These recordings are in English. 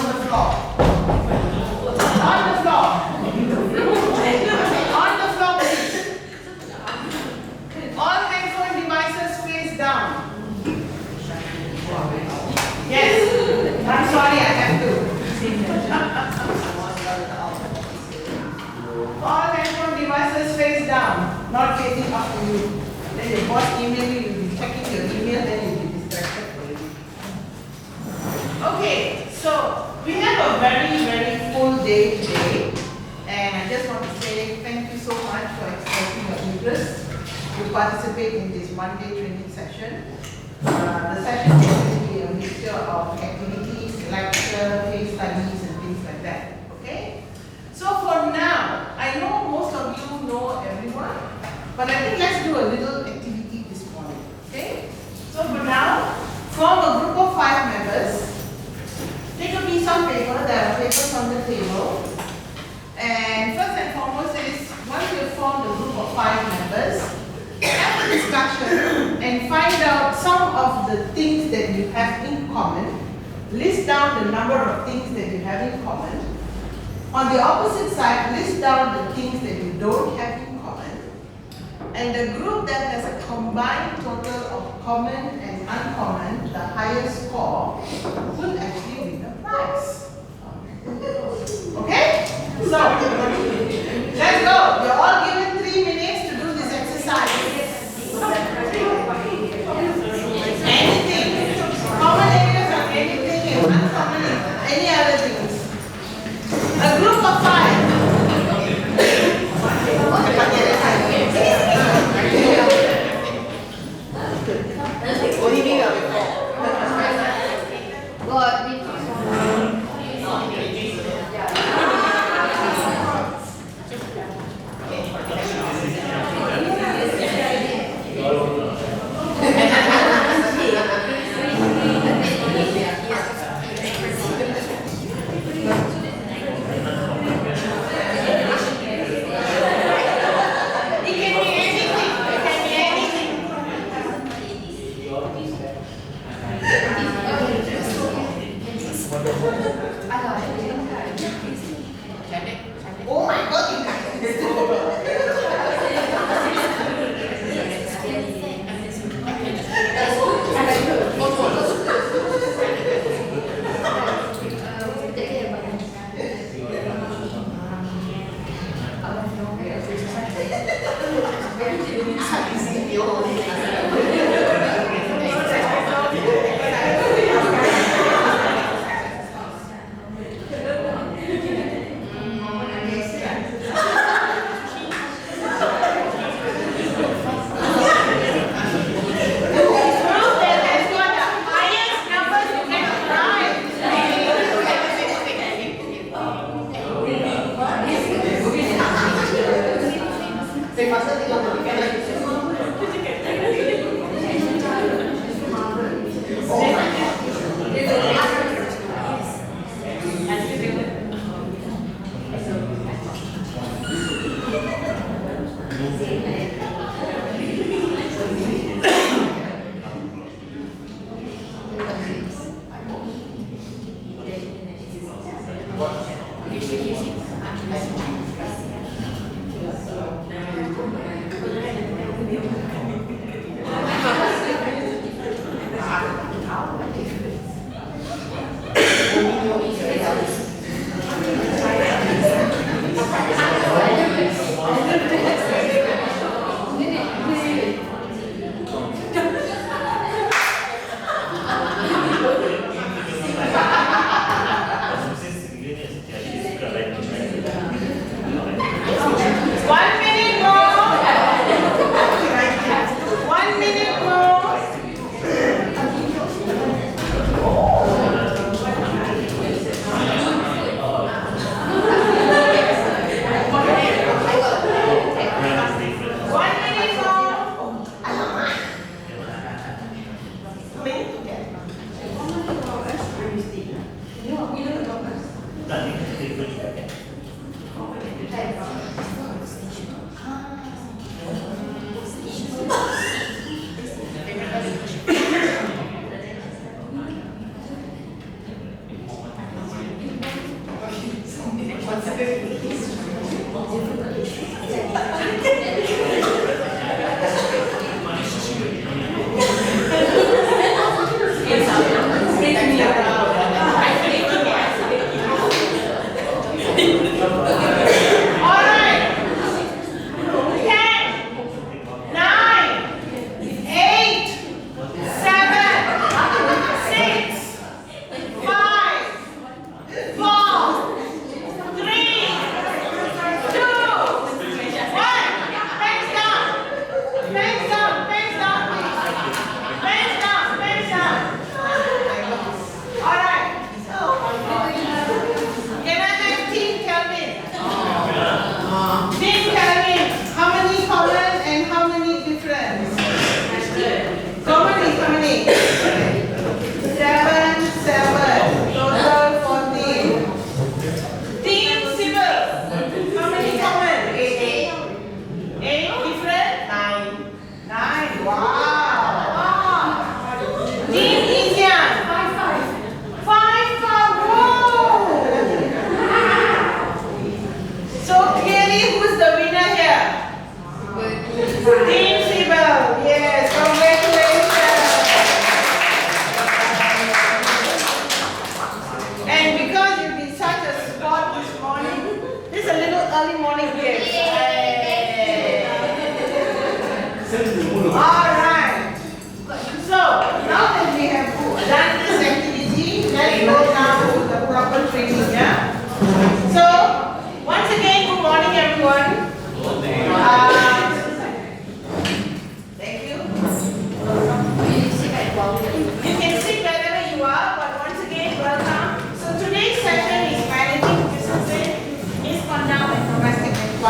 on the floor. On the floor. On the floor, please. All handphone devices face down. Yes. I'm sorry, I have to. All handphone devices face down, not facing up to you. Then your boss email you, you'll be checking your email, then you'll be distracted for you. Okay, so we have a very, very full day today, and I just want to say thank you so much for expressing your interest to participate in this one-day training session. The session is going to be a mixture of activities, lecture, case studies, and things like that. Okay? So for now, I know most of you know everyone, but I think let's do a little activity this morning. Okay? So for now, form a group of 5 members. Take a piece of paper, there are papers on the table. And first and foremost is, once you have formed a group of 5 members, have a discussion and find out some of the things that you have in common. List down the number of things that you have in common. On the opposite side, list down the things that you don't have in common. And the group that has a combined total of common and uncommon, the highest score, will actually win the prize. Okay? So, let's go. You're all given 3 minutes to do this exercise. Anything. Common areas of anything and uncommon any other things. A group of 5. Oh my God, you guys.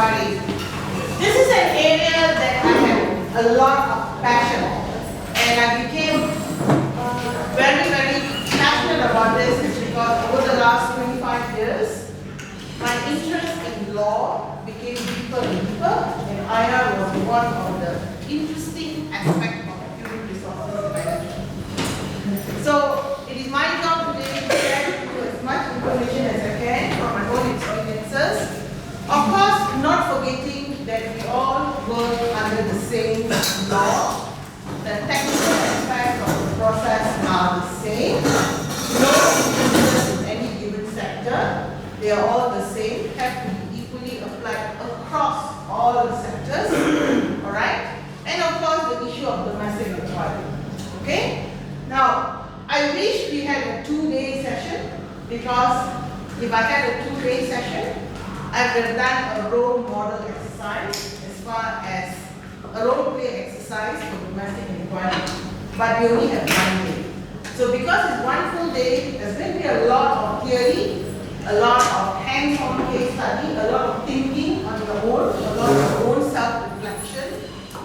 inquiries. This is an area that I have a lot of passion, and I became very, very passionate about this because over the last 25 years, my interest in law became deeper and deeper, and IR was one of the interesting aspects of human resources management. So it is my job today to share with you as much information as I can from my own experiences. Of course, not forgetting that we all work under the same law. The technical aspects of the process are the same. No differences in any given sector. They are all the same, have to be equally applied across all the sectors. Alright? And of course, the issue of domestic inquiry. Okay? Now, I wish we had a 2-day session, because if I had a 2-day session, I would have done a role model exercise as far as a role play exercise for domestic inquiry. But we only have 1 day. So because it's 1 full day, there's going to be a lot of theory, a lot of hands-on case study, a lot of thinking on your own, a lot of your own self-reflection.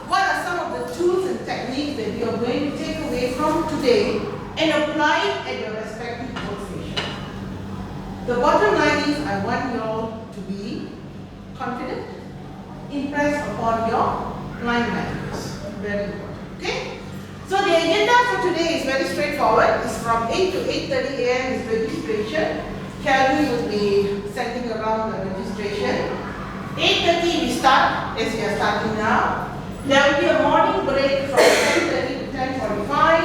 What are some of the tools and techniques that you are going to take away from today and apply it at your respective workstation? The bottom line is, I want you all to be confident, impressed upon your line managers. Very important. Okay? So the agenda for today is very straightforward. It's from 8 to 8:30 a.m. is registration. Kelly will be sending around the registration. 8:30 we start, as we are starting now. There will be a morning break from 10:30 to 10:45,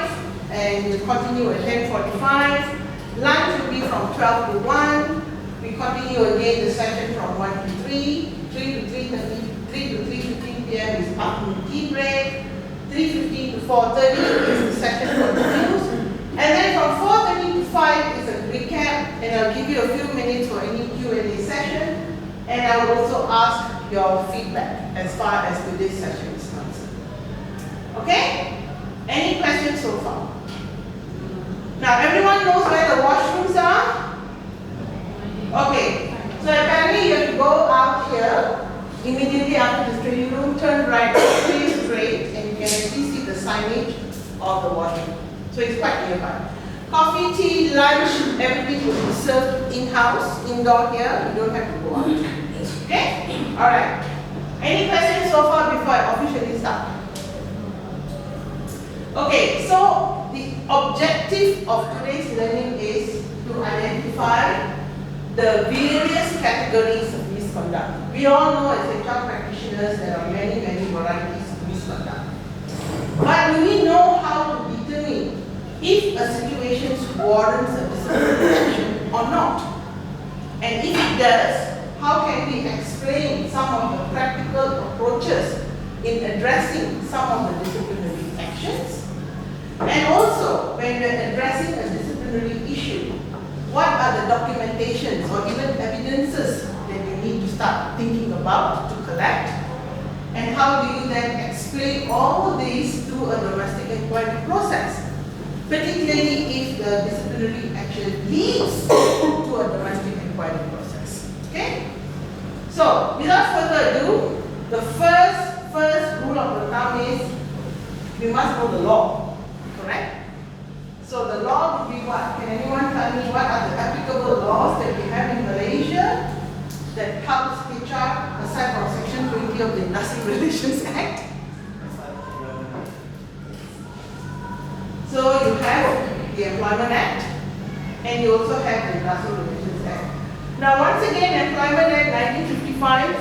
and we'll continue at 10:45. Lunch will be from 12 to 1. We continue again the session from 1 to 3. 3 to 3:30, 3 to 3:15 p.m. is afternoon tea break. 3:15 to 4:30 is the session continues. And then from 4:30 to 5 is a recap, and I'll give you a few minutes for any Q&A session, and I will also ask your feedback as far as today's session is concerned. Okay? Any questions so far? Now everyone knows where the washrooms are? Okay. So apparently you have to go out here immediately after the training room, turn right, stay straight, and you can actually see the signage of the washroom. So it's quite nearby. Coffee, tea, lunch, everything will be served in-house, indoor here. You don't have to go out. Okay? Alright. Any questions so far before I officially start? Okay, so the objective of today's learning is to identify the various categories of misconduct. We all know as HR practitioners there are many, many varieties of misconduct. But do we know how to determine if a situation warrants a disciplinary action or not? And if it does, how can we explain some of the practical approaches in addressing some of the disciplinary actions? And also, when we're addressing a disciplinary issue, what are the documentations or even evidences that you need to start thinking about to collect? And how do you then explain all these through a domestic inquiry process? Particularly if the disciplinary action leads to a domestic inquiry process. Okay? So, without further ado, the first rule of the thumb is we must know the law. Correct? So the law would be what? Can anyone tell me what are the applicable laws that we have in Malaysia that helps HR aside from Section 20 of the Industrial Relations Act? So you have the Employment Act, and you also have the Industrial Relations Act. Now once again, Employment Act 1955,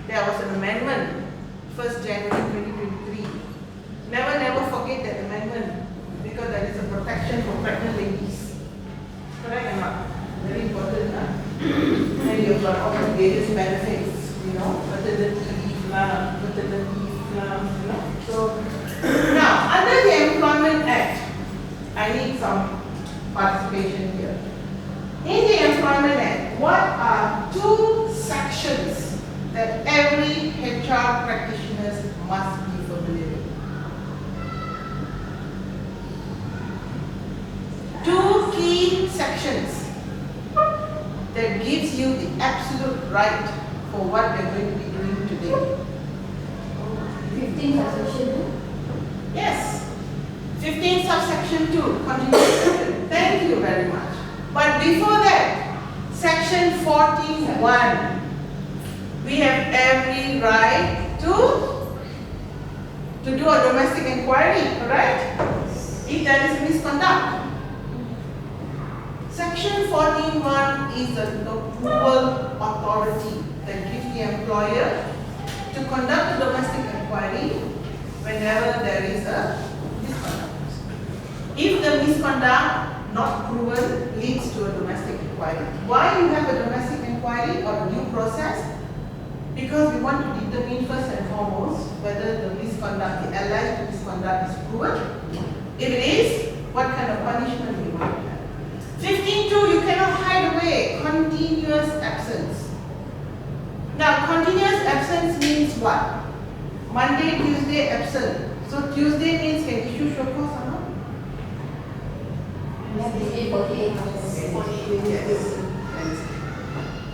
there was an amendment, 1st January 2023. Never forget that amendment, because that is a protection for pregnant ladies. Correct or not? Very important, huh? And you've got all the various benefits, you know, paternity leave, you know. So now, under the Employment Act, I need some participation here. In the Employment Act, what are 2 sections that every HR practitioner must be familiar with? 2 key sections that gives you the absolute right for what we're going to be doing today. 15 subsection 2? Yes. 15 subsection 2, continuation. Thank you very much. But before that, section 14(1), we have every right to do a domestic inquiry, correct? If there is misconduct. Section 14(1) is the approval authority that gives the employer to conduct a domestic inquiry whenever there is a misconduct. If the misconduct not proven leads to a domestic inquiry. Why you have a domestic inquiry or a due process? Because we want to determine first and foremost whether the misconduct, the alleged misconduct is proven. If it is, what kind of punishment we want to have. 15(2), you cannot hide away continuous absence. Now, continuous absence means what? Monday, Tuesday absent. So Tuesday means can issue show cause or not? Yes.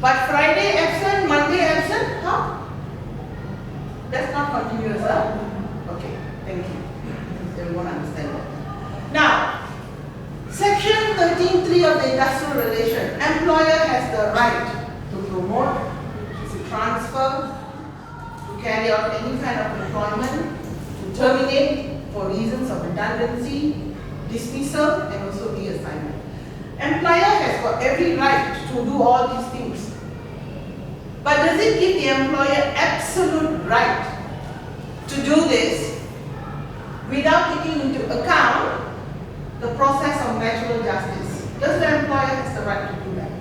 But Friday absent, Monday absent, how? That's not continuous, huh? Okay, thank you. Everyone understand that. Now, section 13(3) of the industrial relation, employer has the right to promote, to transfer, to carry out any kind of employment, to terminate for reasons of redundancy, dismissal, and also reassignment. Employer has got every right to do all these things. But does it give the employer absolute right to do this without taking into account the process of natural justice? Does the employer has the right to do that?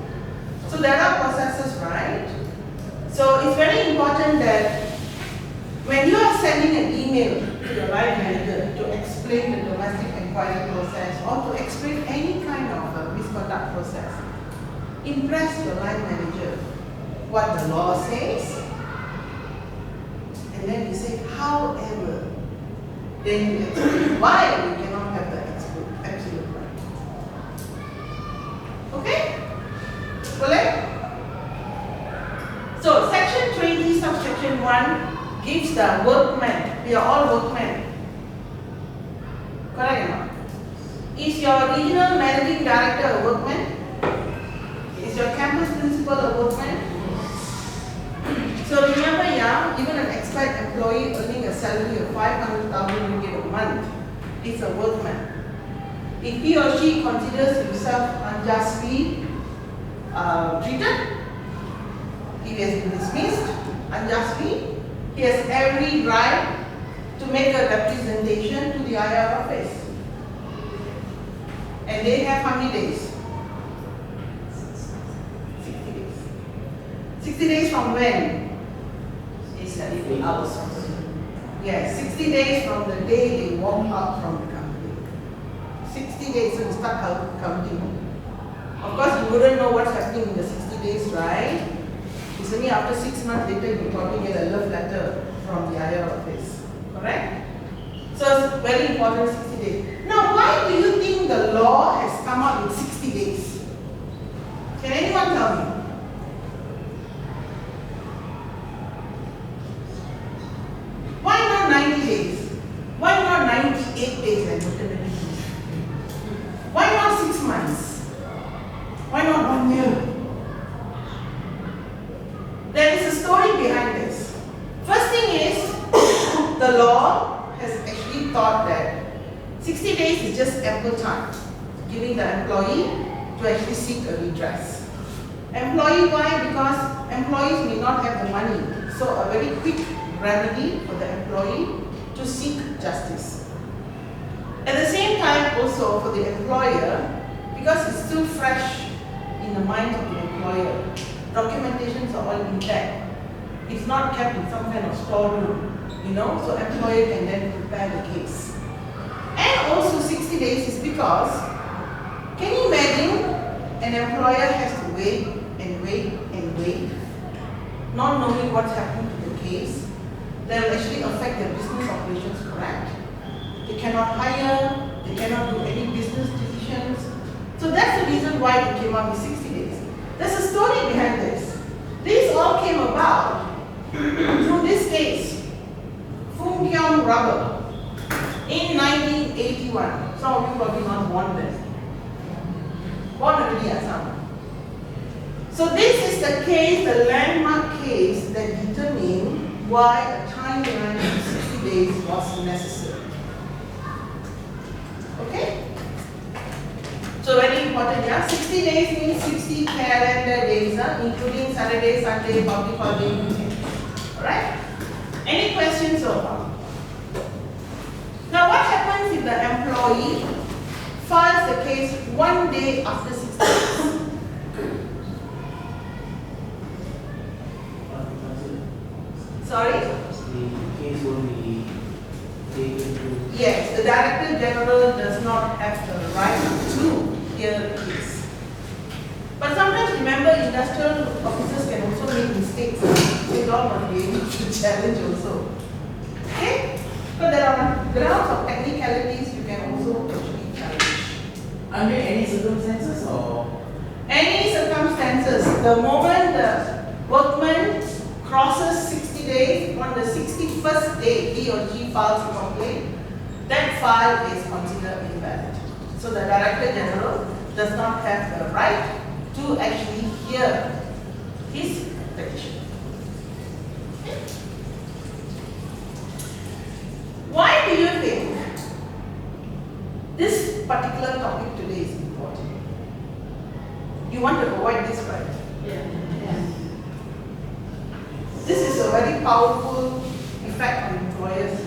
So there are processes, right? So it's very important that when you are sending an email to your line manager to explain the domestic inquiry process or to explain any kind of misconduct process, impress your line manager what the law says, and then you say, however, then you explain why you cannot have the absolute right. Okay? Boleh? So, section 20, subsection 1 gives the workman, we are all workmen. Correct or not? Is your regional managing director a workman? Is your campus principal a workman? So remember, yeah, even an expert employee earning a salary of 500,000 ringgit a month is a workman. If he or she considers himself unjustly treated, he has been dismissed unjustly, he has every right to make a representation to the IR office. And they have how many days? 60 days. 60 days from when? Yes, 60 days from the day they walk out from the company. 60 days, so you start counting. Of course, you wouldn't know what's happening in the 60 days, right? It's only after 6 months later you probably get a love letter from the IR office. Correct? So it's very important, 60 days. Now, why do you think the law has come out with 60 days? Can anyone tell me? Why not 90 days? Why not 98 days like maternity leave? Why not 6 months? Why not 1 year? There is a story behind this. First thing is, the law has actually thought that 60 days is just ample time, giving the employee to actually seek a redress. Employee, why? Because employees may not have the money. So a very quick remedy for the employee to seek justice. At the same time also for the employer, because it's still fresh in the mind of the employer, documentations are all intact. It's not kept in some kind of storeroom, so employer can then prepare the case. And also 60 days is because, can you imagine an employer has to wait and wait and wait, not knowing what's happening to the case, that will actually affect their business operations, correct? They cannot hire, they cannot do any business decisions. So that's the reason why they came up with 60 days. There's a story behind this. this all came about through this case, Foong Kyong Rubber, in 1981. Some of you probably not born then. Born already, some. So this is the case, the landmark case that determined why a time limit of 60 days was necessary. Okay? So very important, yeah? 60 days means 60 calendar days, including Saturday, Sunday, public holiday, weekend. Alright? Any questions so far? Now what happens if the employee files the case one day after 60 days? Sorry? The case will be taken to... Yes, the Director General does not have the right to hear the case. But sometimes remember, industrial officers can also make mistakes. They don't want to be able to challenge also. Okay? But there are grounds of technicalities you can also actually challenge. Under any circumstances or? Any circumstances, the moment the workman crosses 60 days, on the 61st day he or she files a complaint, that file is considered invalid. So the Director General does not have the right to actually hear his petition. Why do you think this particular topic today is important? You want to avoid this, right? Yeah. This is a very powerful effect on employers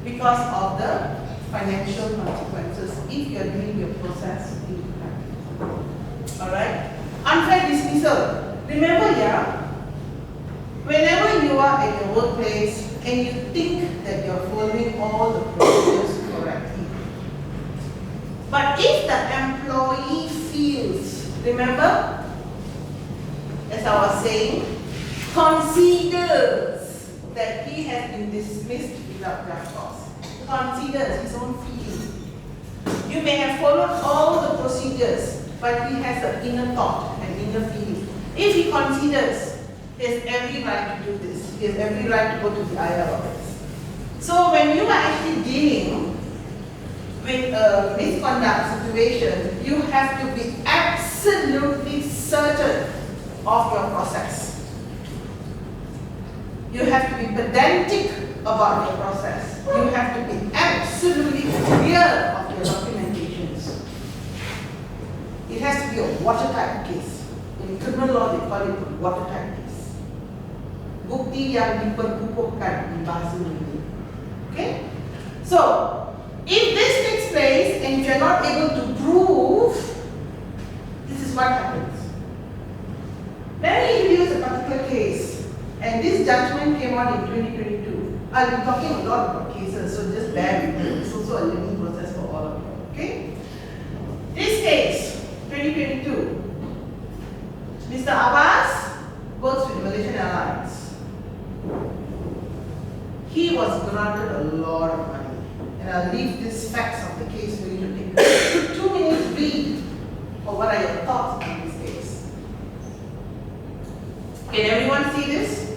because of the financial consequences if you are doing your process in practice. Alright? Unfair dismissal. Remember, yeah, whenever you are at your workplace and you think that you are following all the procedures correctly, but if the employee feels, remember, as I was saying, considers that he has been dismissed without just cause. Considers his own feeling. You may have followed all the procedures, but he has an inner thought, an inner feeling. If he considers, he has every right to do this. He has every right to go to the IR office. So when you are actually dealing with a misconduct situation, you have to be absolutely certain of your process. You have to be pedantic about your process. You have to be absolutely clear of your documentations. It has to be a watertight case. In criminal law, they call it a watertight case. Bukti yang diperkukuhkan di bahasa Melayu. Okay? So, if this takes place and you are not able to prove, this is what happens. Let me introduce a particular case. And this judgment came out in 2022. I'll be talking a lot about cases, so just bear with me. It's also a learning process for all of you. Okay? This case, 2022. Mr. Abbas works with Malaysian Airlines. He was granted a lot of money. And I'll leave these facts of the case for you to take 2 minutes read. Or what are your thoughts on this case? Can everyone see this?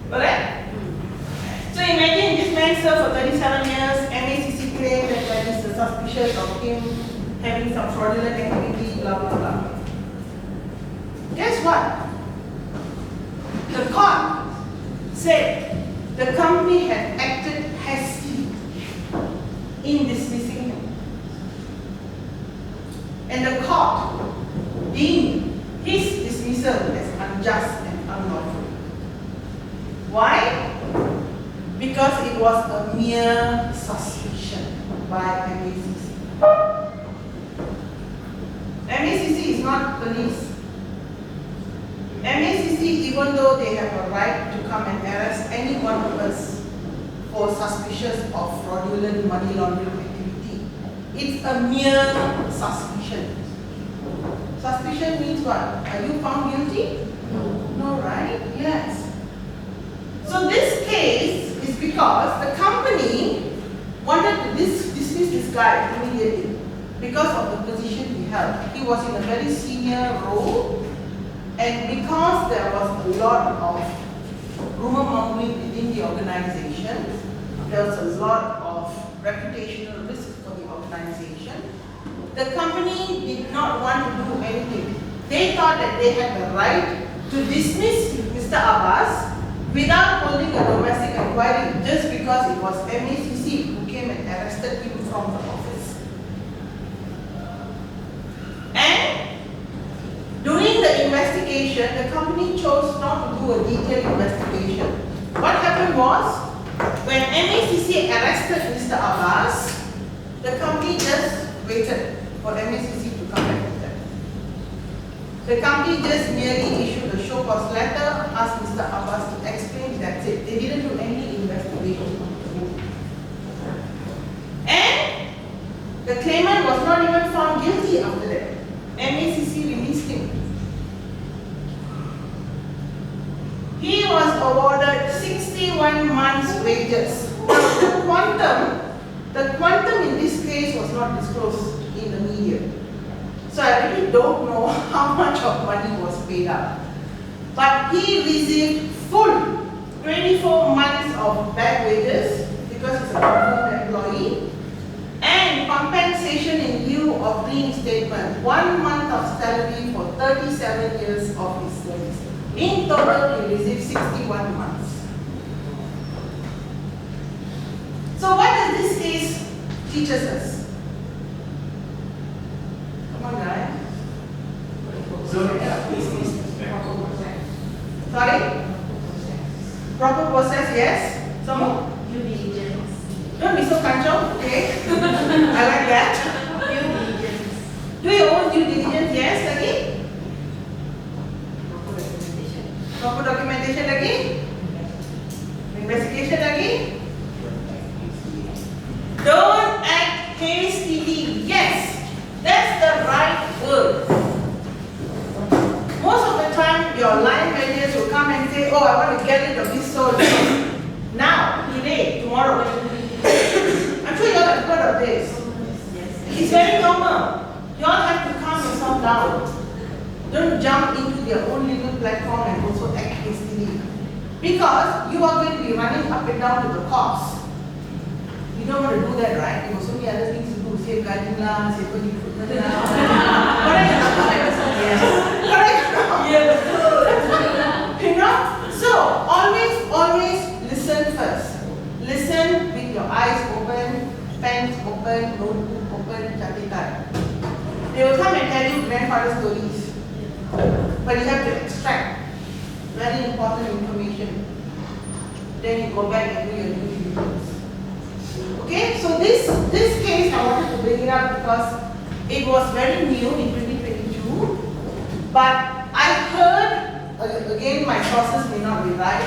Correct? So imagine this man served for 37 years, MACC claimed that there is a suspicion of him having some fraudulent activity, blah blah blah. Guess what? The court said the company had acted hastily in dismissing him. And the court deemed his dismissal as unjust and unlawful. Why? Because it was a mere suspicion by MACC. MACC not police. MACC, even though they have a right to come and arrest any one of us for suspicious of fraudulent money laundering activity, it's a mere suspicion. Suspicion means what? Are you found guilty? No, right? Yes. So this case is because the company wanted to dismiss this guy immediately because of the position he held. He was in a very senior role, and because there was a lot of rumor mongering within the organization, there was a lot of reputational risk for the organization. The company did not want to do anything. They thought that they had the right to dismiss Mr. Abbas without holding a domestic inquiry just because it was MACC who came and arrested him from the office. And during the investigation, the company chose not to do a detailed investigation. What happened was, when MACC arrested Mr. Abbas, the company just waited for MACC to come back with them. The company just merely issued a show cause letter, asked Mr. Abbas to explain, that's it. They didn't do any investigation. And the claimant was not even found guilty after that. MACC released him. He was awarded 61 months wages. Now the quantum in this case was not disclosed in the media. So I really don't know how much of money was paid out. But he received full 24 months of back wages because he's a confirmed employee, and compensation in lieu of reinstatement, 1 month of salary for 37 years of his service. In total, he received 61 months. So what does this case teach us? Come on, guys. Sorry? Proper process, yes. Some more? Due diligence. Don't be so kanchong, okay? I like that. Due diligence. Do your own due diligence, yes, lagi? Proper documentation lagi? Investigation lagi? Don't act hastily. Yes, that's the right word. Most of the time, your line managers will come and say, oh, I want to get rid of this soul now, today, tomorrow. I'm sure you all have heard of this. It's very normal. You all have to calm yourself down. Don't jump into their own little platform and also act hastily. Because you are going to be running up and down to the cops. You don't want to do that, right? There were so many other things to do. Safeguarding lah, safeguarding equipment lah. Correct? Yes. Correct? Yes. You know? So, always listen first. Listen with your eyes open, pens open, notebook open, catatan. They will come and tell you grandfather stories. But you have to extract very important information. Then you go back and do your due diligence. Okay, so this case I wanted to bring it up because it was very new in 2022. But I heard, again my sources may not be right,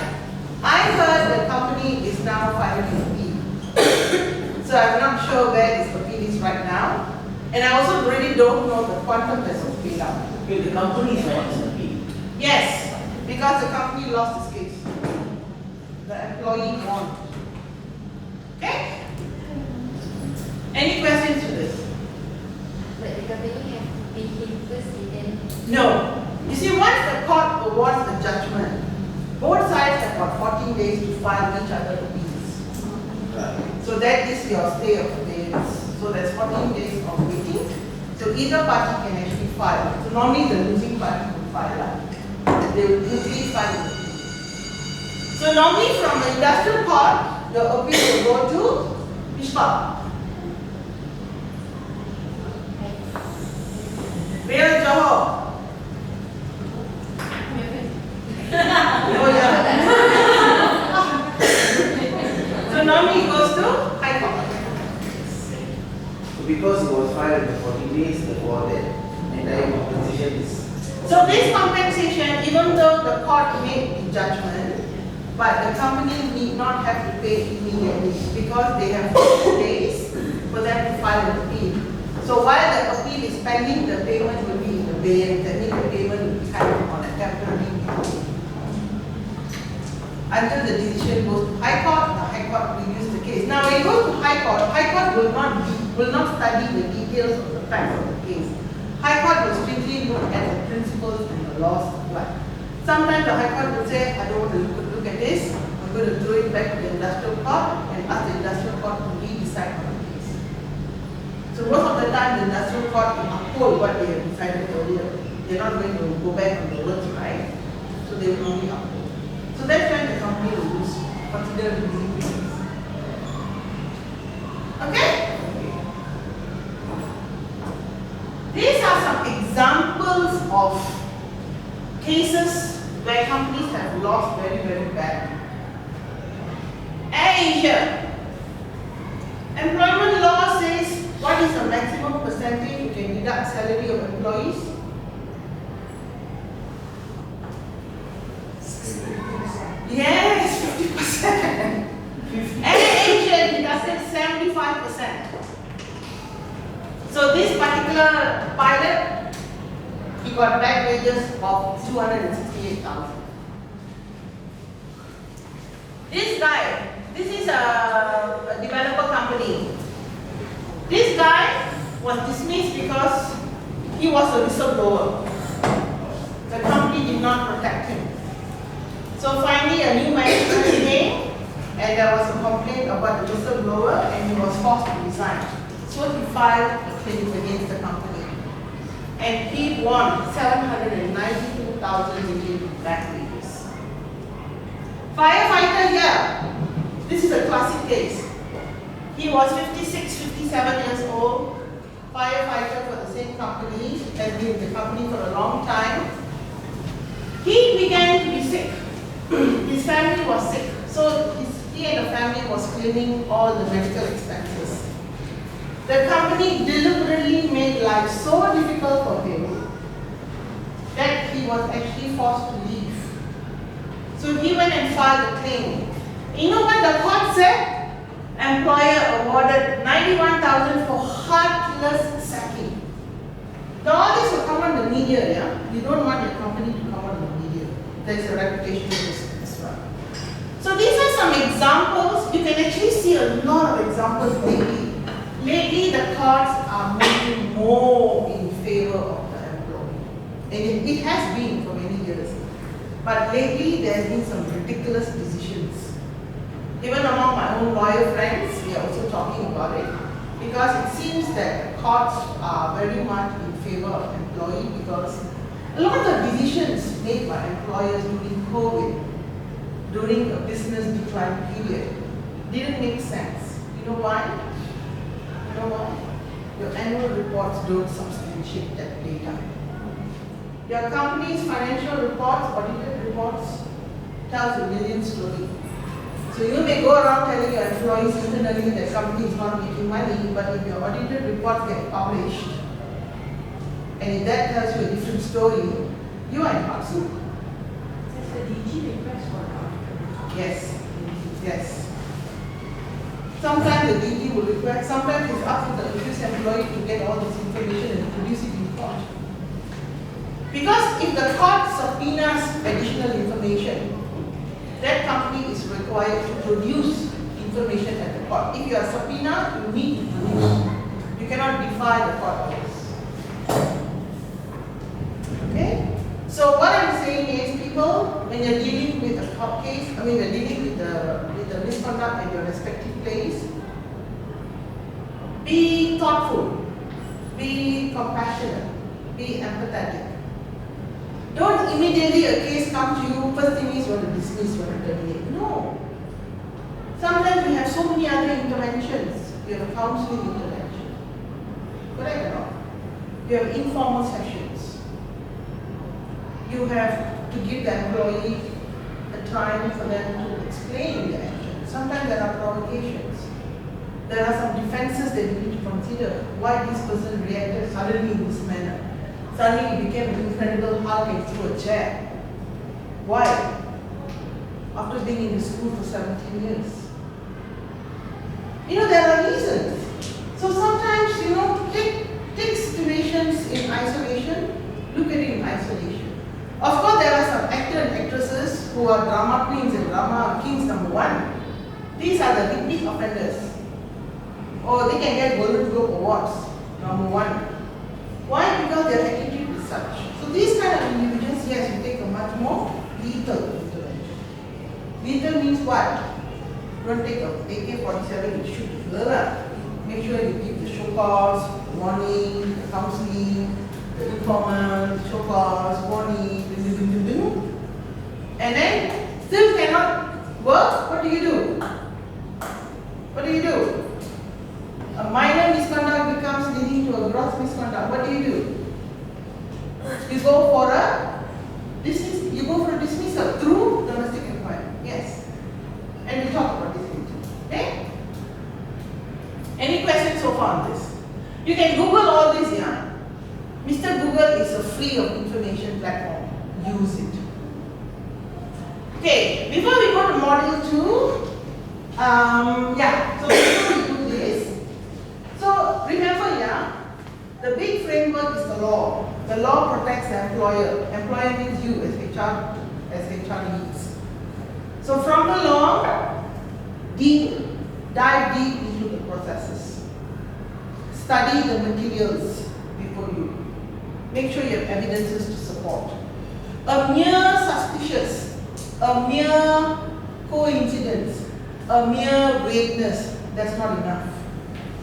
I heard the company is now filing an appeal. So I'm not sure where this appeal is right now. And I also really don't know the quantum that was paid out. Okay, the company is not an appeal. Yes, because the company lost this case. The employee won. Okay? Any questions to this? But the company have to pay him first and then. No. You see, once the court awards the judgment, both sides have got 14 days to file each other appeals. Right. So that is your stay of abeyance. So there's 14 days of waiting. So either party can actually file. So normally the losing party will file. They will usually file an appeal. So normally from the industrial court, the appeal will go to which court? Real Johor. Oh yeah. So normally it goes to High Court. So because it was filed in 14 days, therefore that entire compensation is. So this compensation, even though the court made the judgment, but the company need not have to pay immediately because they have 4 days for them to file an appeal. So while the appeal is pending, the payment will be in abeyance. That means the payment will be held on a temporary basis. Until the decision goes to High Court, the High Court reviews the case. Now when it goes to High Court will not study the details of the facts of the case. High Court will strictly look at the principles and the laws applied. Sometimes the High Court will say, I don't want to look at this, I'm going to throw it back to the industrial court and ask the industrial court to re-decide on the case. So most of the time the industrial court will uphold what they have decided earlier. They're not going to go back on the words, right? So they will only uphold. So that's when the company will consider releasing the case. Okay? These are some examples of cases where companies have lost very, very bad. Asia. Employment law says what is the maximum percentage you can deduct salary of employees? Yes, 50%. Asia deducted 75%. So this particular pilot, he got back wages of 268,000. This guy, this is a developer company. This guy was dismissed because he was a whistleblower. The company did not protect him. So finally a new management came and there was a complaint about the whistleblower and he was forced to resign. So he filed a claim against the company. And he won 792,000 in back wages. Firefighter here. This is a classic case. He was 56, 57 years old. Firefighter for the same company. Has been in the company for a long time. He began to be sick. His family was sick. So he and the family was claiming all the medical expenses. The company deliberately made life so difficult for him that he was actually forced to leave. So he went and filed a claim. You know what the court said? Employer awarded 91,000 for heartless sacking. Now all this will come on the media, yeah? You don't want your company to come on the media. There is a reputation risk as well. So these are some examples. You can actually see a lot of examples lately. Lately, the courts are moving more in favor of the employee. And it has been for many years. But lately, there have been some ridiculous decisions. Even among my own lawyer friends, we are also talking about it. Because it seems that the courts are very much in favor of employee because a lot of decisions made by employers during COVID, during a business decline period, didn't make sense. You know why? You know why? Your annual reports don't substantiate that data. Your company's financial reports, audited reports, tells a million story. So you may go around telling your employees internally that company is not making money, but if your audited reports get published, and if that tells you a different story, you are in hot soup. Does the DG request for an auditor? Yes, yes. Sometimes the DG will request, sometimes it's up to the accused employee to get all this information and produce it in court. Because if the court subpoenas additional information, that company is required to produce information at the court. If you are subpoenaed, you need to produce. You cannot defy the court orders. Okay? So what I'm saying is, people, when you're dealing with a court case, you're dealing with the misconduct at your respective place, be thoughtful, be compassionate, be empathetic. Don't immediately a case come to you, first thing is you want to dismiss, you want to terminate. No. Sometimes we have so many other interventions. We have a counseling intervention. Correct or not? We have informal sessions. You have to give the employee a time for them to explain their actions. Sometimes there are provocations. There are some defenses that you need to consider. Why this person reacted suddenly in this manner. suddenly you became an incredible Hulk and threw a chair. Why? After being in the school for 17 years. There are reasons. So sometimes, take situations in isolation, look at it in isolation. Of course, there are some actors and actresses who are drama queens and drama kings number one. These are the repeat offenders. Or they can get Golden Globe Awards, number one. Why? Because their attitude is such. So these kind of individuals, yes, you take a much more lethal intervention. Lethal means what? Don't take a AK-47 and shoot the killer. Make sure you give the show cause, warning, the counseling, the informant, show cause, warning, and then still cannot work. What do you do? What do you do? A minor misconduct becomes leading to a gross misconduct. What do? You go for a dismissal through domestic inquiry. Yes. And we'll talk about this later. Okay? Any questions so far on this? You can Google all this, yeah? Mr. Google is a free of information platform. Use it. Okay, before we go to module 2, so before we do this, so remember, the big framework is the law. The law protects the employer. Employer means you as HR leads. So from the law, dive deep into the processes. Study the materials before you. Make sure you have evidences to support. A mere suspicious, a mere coincidence, a mere vagueness, that's not enough.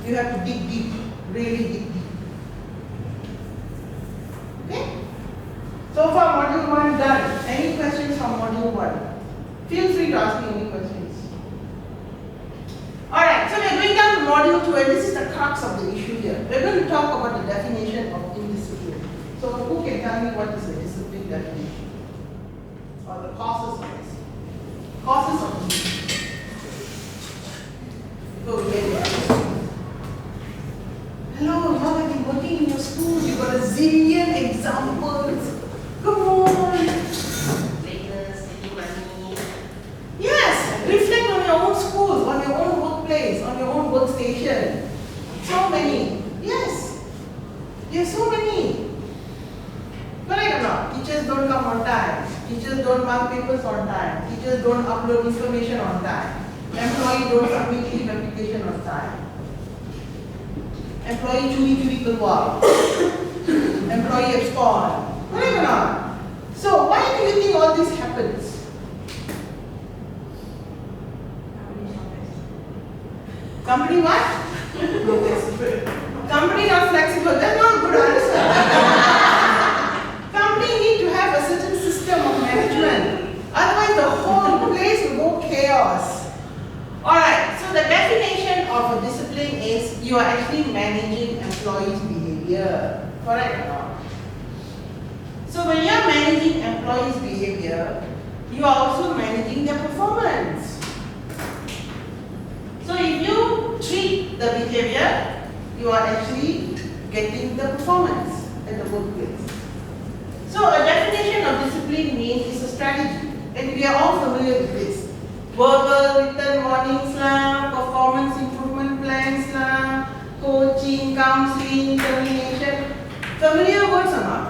You have to dig deep, really dig deep. Okay? So far, module 1 done. Any questions from module 1? Feel free to ask me any questions. Alright, so we are going down to module 2, and this is the crux of the issue here. We are going to talk about the definition of indiscipline. So who can tell me what is the discipline definition? Or the causes of this? Causes of indiscipline. Go ahead. Hello, you have been working in your school, you've got a zillion examples. Come on. Yes, reflect on your own school, on your own workplace, on your own workstation. So many. Yes. There's so many. Correct or not? Teachers don't come on time. Teachers don't mark papers on time. Teachers don't upload information on time. Employee don't submit leave application on time. Employee curi keluar. Employee abscond. Correct or not? So why do you think all this happens? Company what? Company not flexible. That's not a good answer. Company need to have a certain system of management. Otherwise the whole place will go chaos. Alright, so the definition of a discipline is you are actually managing employees' behavior. Correct or not? So when you are managing employees' behavior, you are also managing their performance. So if you treat the behavior, you are actually getting the performance at the workplace. So a definition of discipline means it's a strategy, and we are all familiar with this. Verbal, written warnings, performance improvement plans, coaching, counseling, termination. Familiar words or not?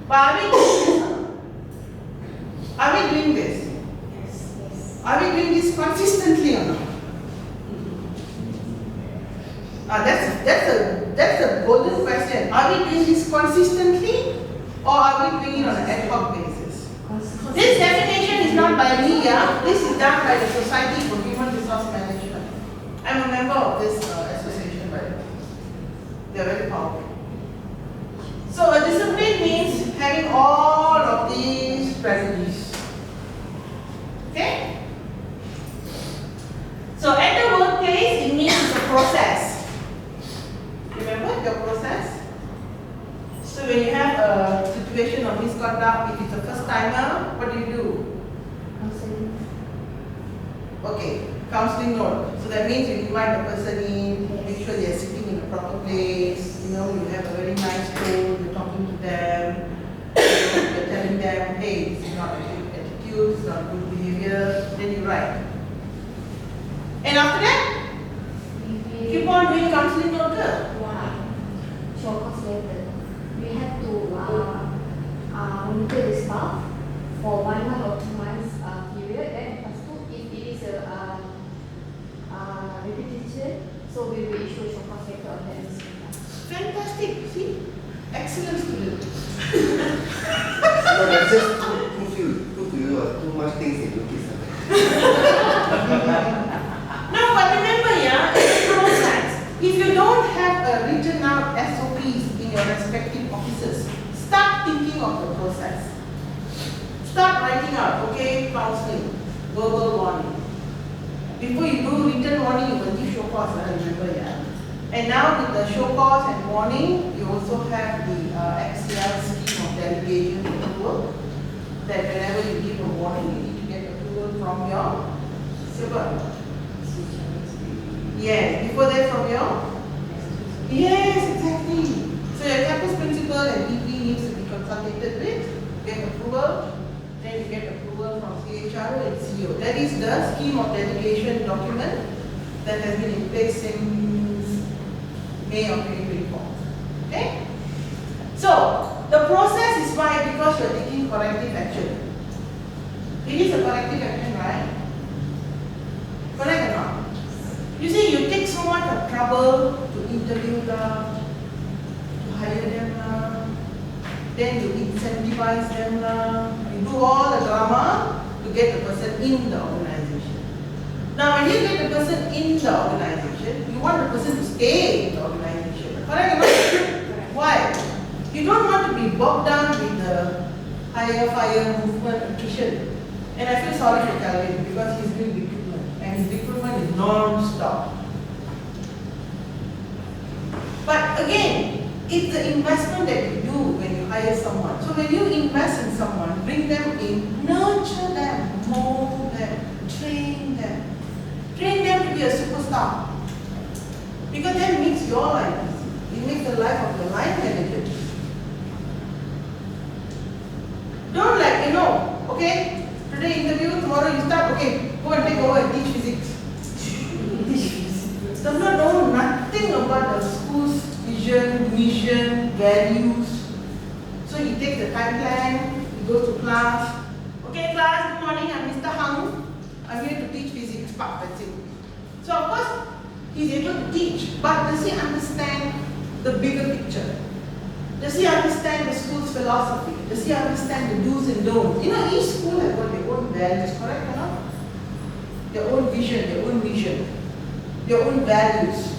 But are we doing this? Yes. Are we doing this consistently or not? That's a golden question. Are we doing this consistently, or are we doing it on an ad hoc basis? This definition is not by me, This is done by the Society for Human Resource Management. I'm a member of this association, by the way. They're very powerful. So a discipline means having all of these strategies. Okay? So at the workplace, it means it's a process. Remember your process? So when you have a situation of misconduct, if it's a first timer, what do you do? Okay, counseling note. So that means you invite the person in, make sure they are sitting in a proper place, you have a very nice tone, you're talking to them, you're telling them, hey, this is not a good attitude, it's not good behavior, then you write. And after that, keep on doing counseling note. Short course letter. We have to monitor the staff for 1 month or 2 months period. Then lepas tu, if it is a repetition, so we will issue a short course letter on that. Fantastic, see? Excellent student. No, that's just too much things in notice. No, but remember, yeah, it's a process. If you don't have a written out SOPs in your respective offices, start thinking of the process. Start writing out, okay, counseling, verbal warning. Before you do written warning, you will give show cause, remember, yeah. And now with the show cause and warning, you also have the XCL scheme of delegation approval. That whenever you give a warning, you need to get approval from your super. Yes, before that from your? Yes, exactly. So your campus principal and VP needs to be consulted with, get approval, then you get approval from CHRO and CEO. That is the scheme of delegation document that has been in place since May of 2024. Okay? So, the process is why because you are taking corrective action. It is a corrective action, right? Correct or not? You see, you take so much of trouble to interview them, to hire them, then you incentivize them, you do all the drama to get the person in the organization. Now, when you get the person in the organization, you want the person to stay in the organization. Correct or not? Why? You don't want to be bogged down with the hire, fire, movement, attrition. And I feel sorry for Calvin because he's doing recruitment. And his recruitment is non-stop. But again, it's the investment that you do when you hire someone. So when you invest in someone, bring them in, nurture them, mold them, train them. Train them to be a superstar. Because that makes your life easy. It makes the life of the line manager easy. Don't okay, today interview, tomorrow you start, okay, go and take over and teach physics. Does not know nothing about the school's vision, mission, values. So he takes the time plan, he goes to class. Okay class, good morning, I'm Mr. Hung. I'm here to teach physics, that's it. So of course, he's able to teach, but does he understand the bigger picture? Does he understand the school's philosophy? Does he understand the do's and don'ts? Each school has got their own values, correct or not? Their own vision, their own mission, their own values.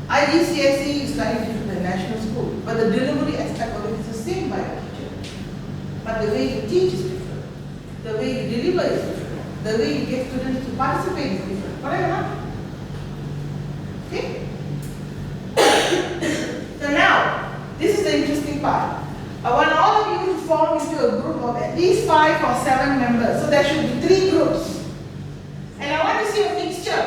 IGCSE is slightly different than national school, but the delivery aspect of it is the same by the teacher. But the way you teach is different. The way you deliver is different. The way you get students to participate is different, correct or not? Okay? So now, this is the interesting part. I want all of you to form into a group of at least 5 or 7 members. So there should be 3 groups. And I want to see a mixture.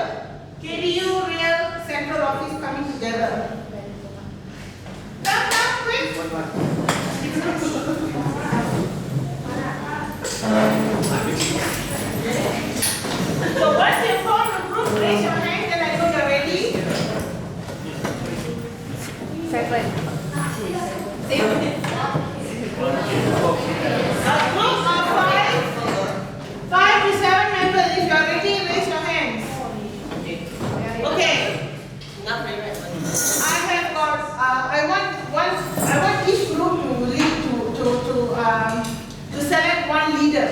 KDU, real, central office coming together. Come, quick. So once you form the group, raise your hand and I know you're ready. 7. A group of 5 to 7 members. If you are ready, raise your hands. Okay. I have got. I want each group to lead to select one leader.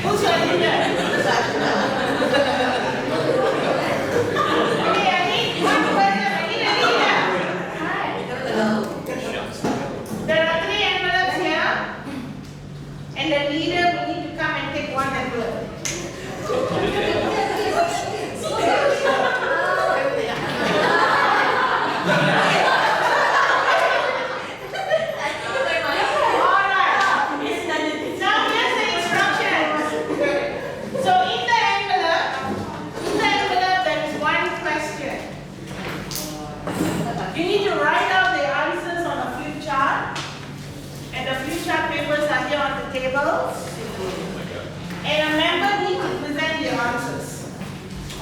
Who's your leader? Okay, I need one person. I need a leader.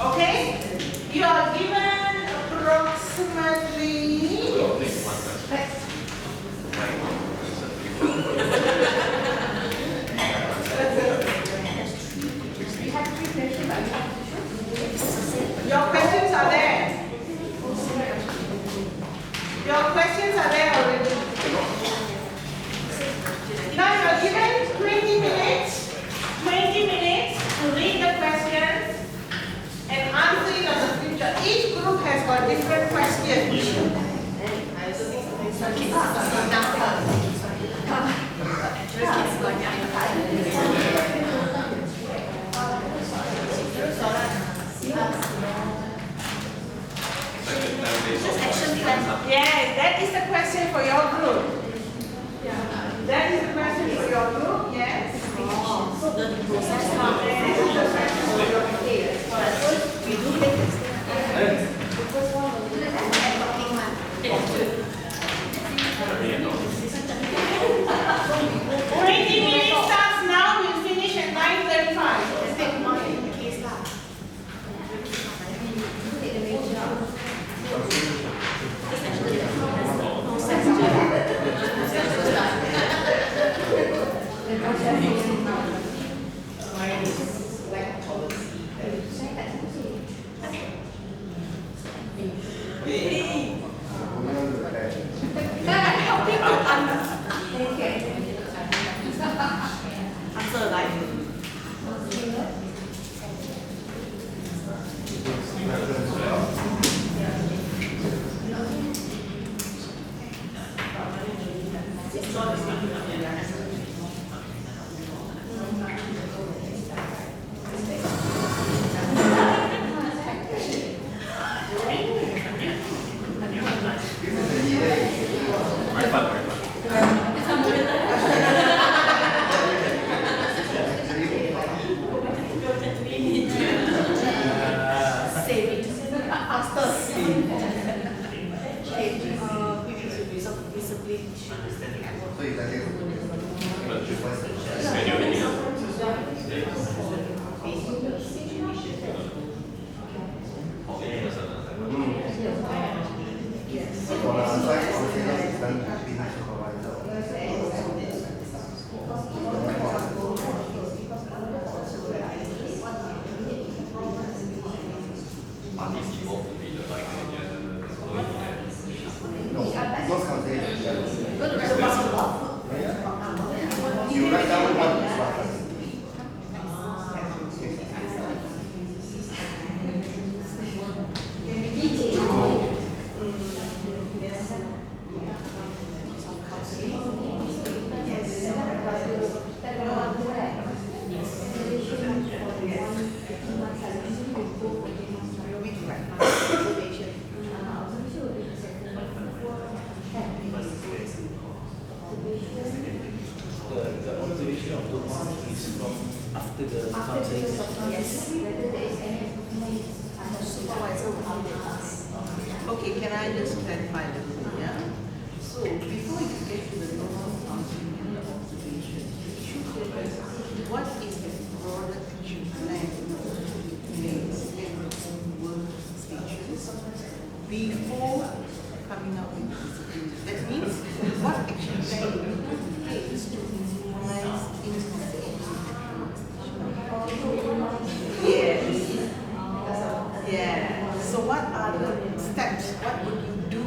Okay? You are given approximately. We have 3 questions, but we have to show. Your questions are there. Your questions are there already. Now you are given 20 minutes. 20 minutes to read the questions and answer it on the future. Each group has got different questions. Yes, that is the question for your group. That is the question for your group, yes. So the process This is the question for your group. we do take this. The first one will be the talking one. 20 minutes starts now, we'll finish at 9:35. Take one in the case lah. Take the major. The Answer like. So you can take So for the site consider is done between supervisor. No, not consider. You write down what is what. The observation of the one is from after the counseling session. Yes. Whether there is any improvement. Supervisor will update us. Okay, can I just clarify a little bit, yeah? So before you get to the normal counseling and the observation, you should realize what is the broader action plan makes in your own workstations before coming up with discipline. That means what action plan you put in place to minimize incidents. Yes. Yeah. So what are the steps? What would you do?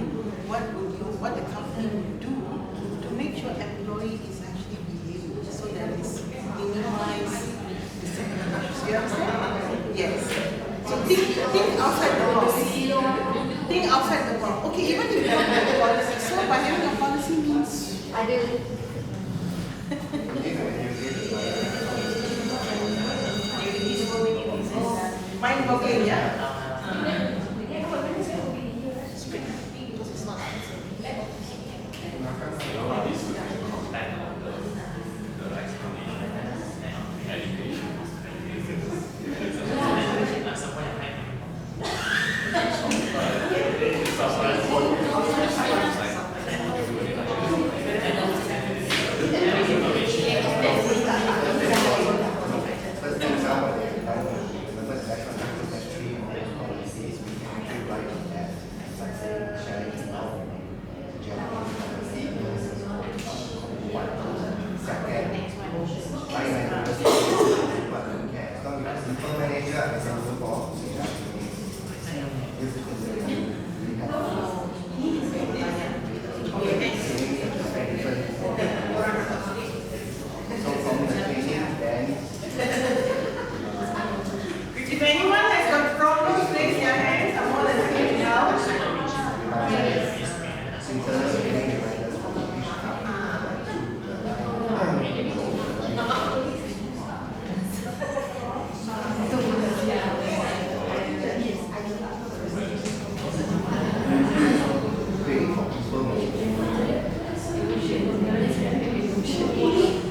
What the company would do to make sure employee is actually behaving so that it's minimize disciplinary issues? You understand? Yes. So think outside the box. Think outside the box. Okay, even if you don't have a policy, so by having a policy means I do. mind-boggling, yeah? First thing is our the first election, that's 3 simple manager example for so from the training then If anyone has got problems, raise your hands. I'm more than happy to help. internal training reminders from each training for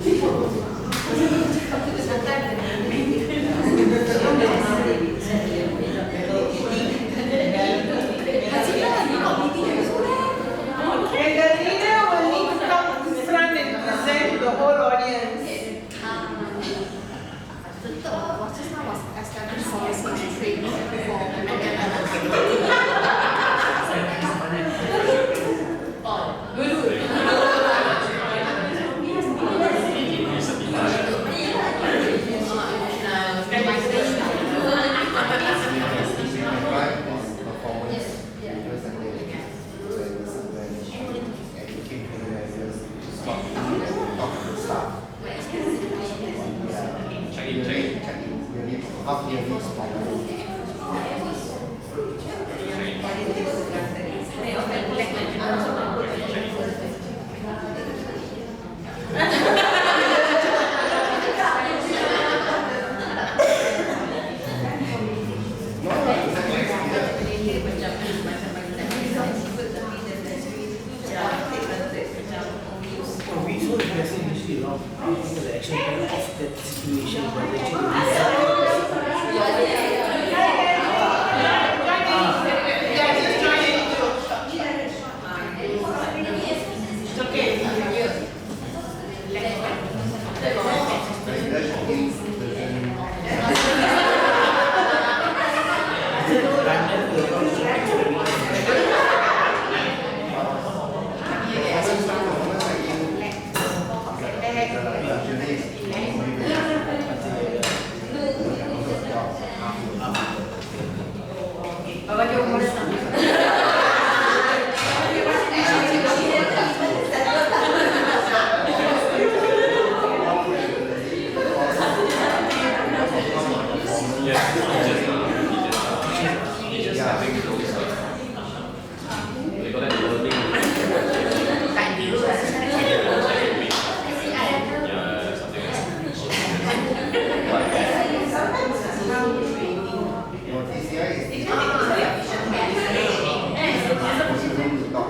people And the leader will need to come to the front and present to the whole audience. What just now was established policy and training for We so interested initially a lot of people that actually kind of off that situation, but actually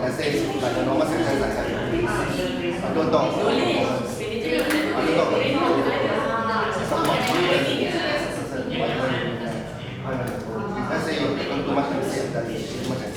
let's say like the normal sentence like that. Don't talk. Don't talk. Let's say you take too much time to say that too much time.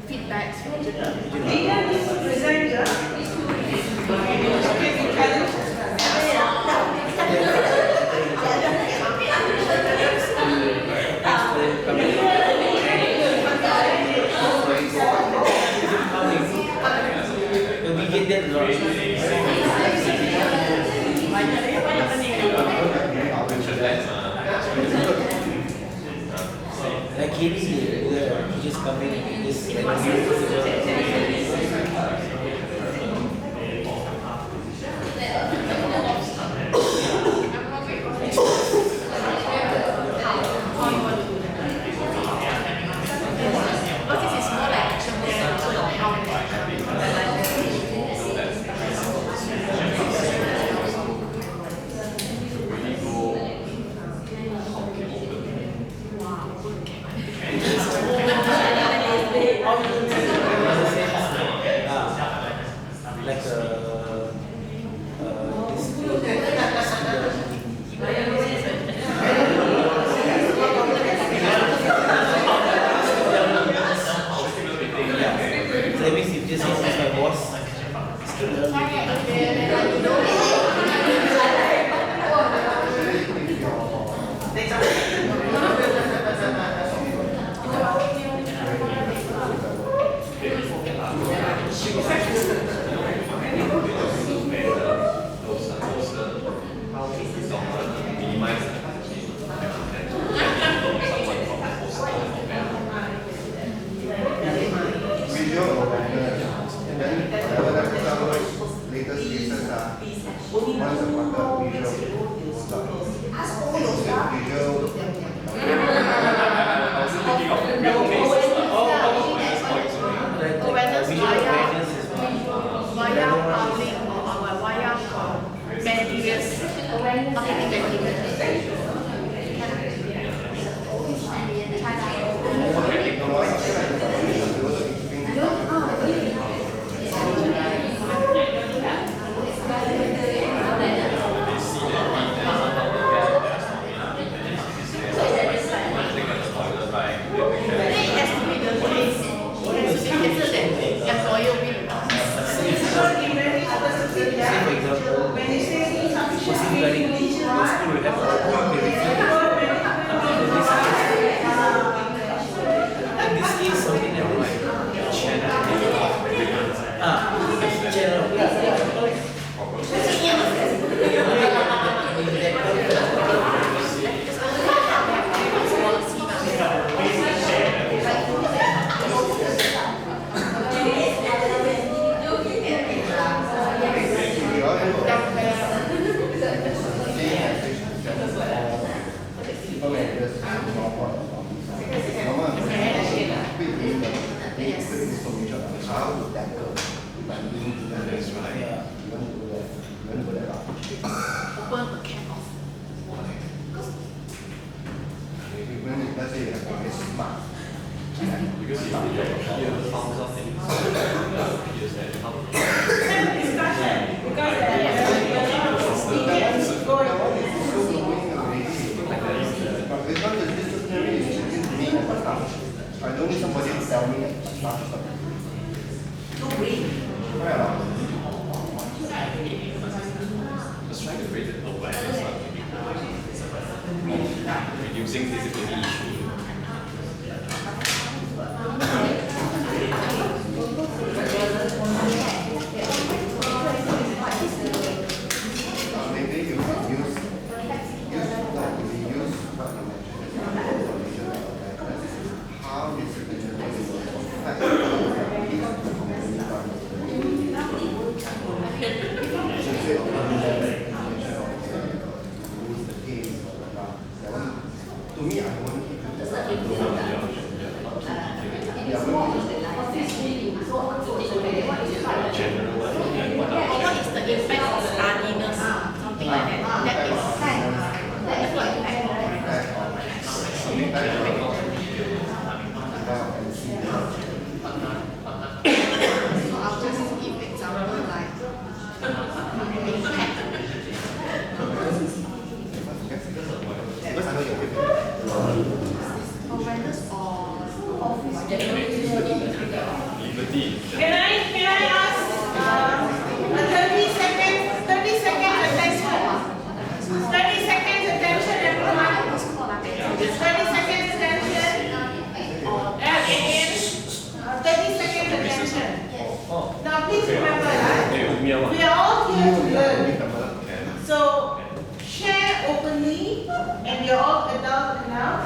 feedbacks. Leader needs to present the we get that a lot. Like Katie, he just come in and just Awareness via public or via materials, marketing I don't need somebody to tell me stuff. Just trying to create an awareness of reducing visibility issue. Maybe you can use how this to me, I want to keep what is the impact of stardiness? Something like that. That is what So I'll just give example like impact. Awareness or office. Liberty. Can I ask a 30 seconds attention? 30 seconds attention, everyone. 30 seconds attention. Again. 30 seconds attention. Now please remember, we are all here to learn. So share openly, and we are all adult enough.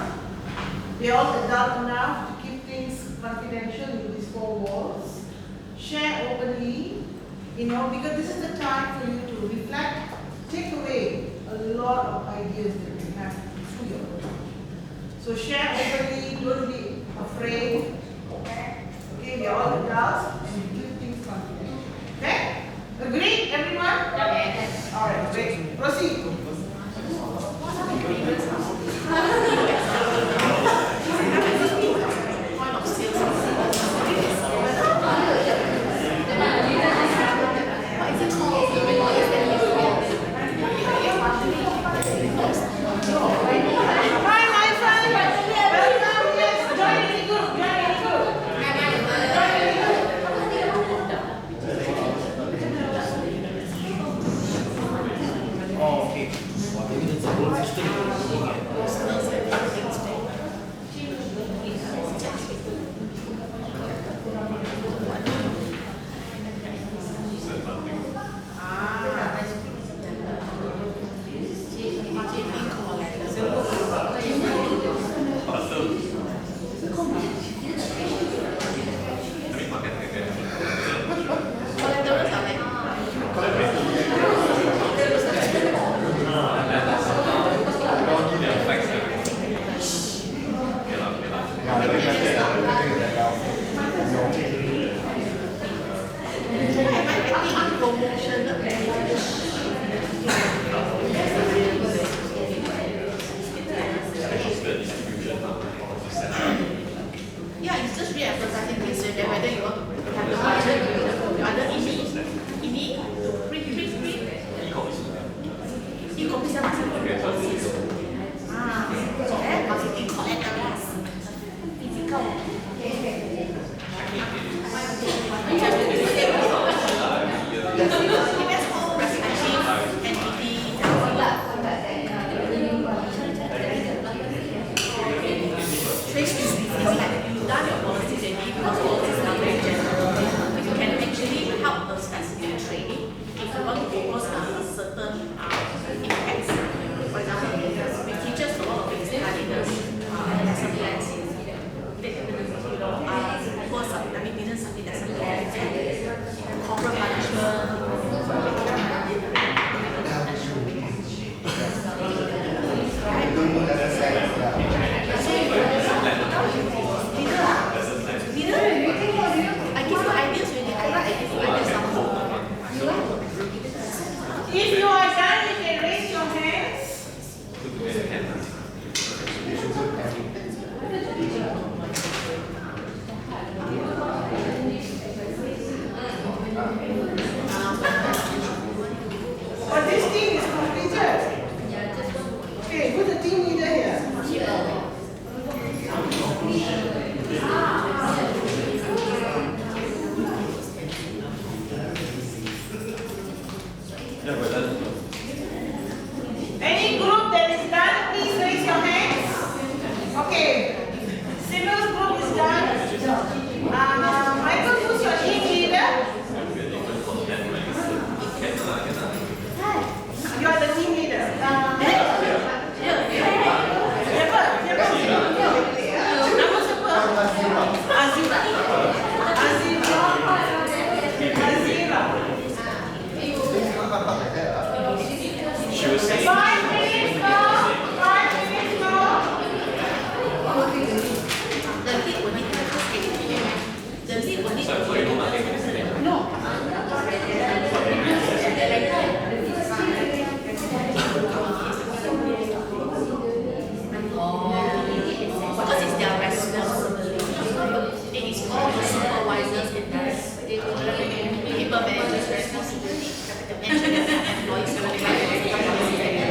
We are all adult enough to keep things confidential in these four walls. Share openly, because this is the time for you to reflect, take away a lot of ideas that you have through your work. So share openly, don't be afraid. Okay, we are all adults and we keep things confidential. Okay? Agreed, everyone? Yes. All right, great. Proceed. Hi, my friend. Welcome. Yes, join any group. Oh, okay. Maybe it's a whole system. Okay, so this is Marketing collaterals. Physical. Corporate management. I give you ideas really. I give you ideas somehow. If you are done, you can raise your hands. But this team is completed. Okay, put the team leader here. yeah, but that's Any group that is done, please raise your hands. Okay. Simu's group is done. Michael, who's your team leader? You are the team leader. she was saying 5 minutes more. 5 minutes more. The lead will need to participate. The lead will need so to you know nothing is saying. because it's their responsibility. It is all the supervisors and the people managers' responsibility. Managers and employees' Because they don't see that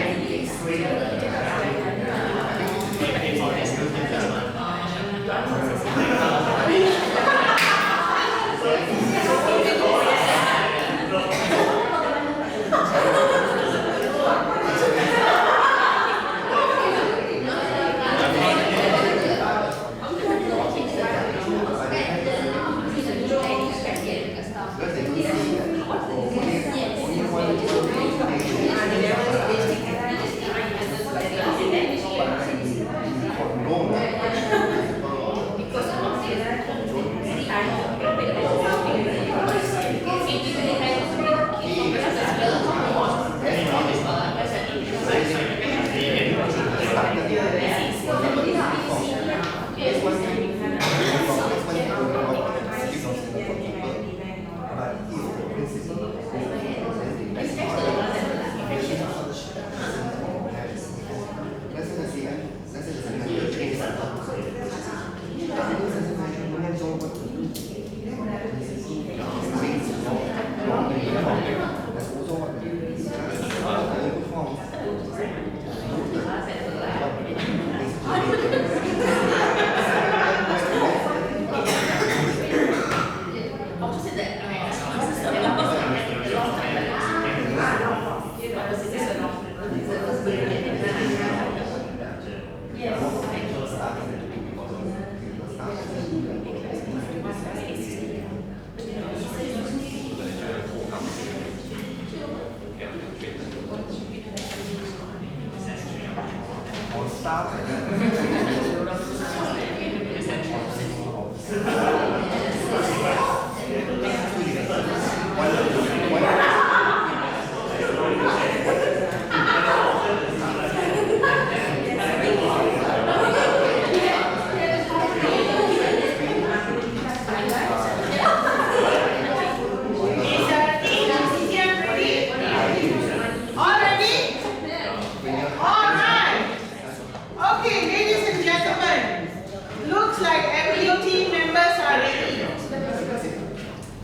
only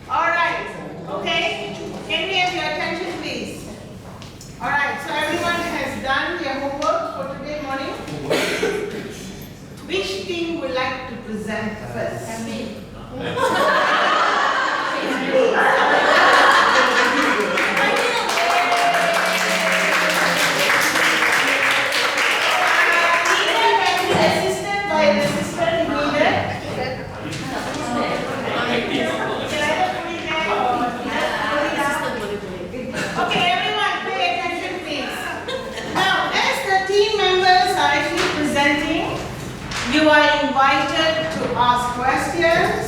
All right, okay? present first? Assistant by an assistant if needed. Okay, everyone pay attention please. Now, as the team members are actually presenting, you are invited to ask questions,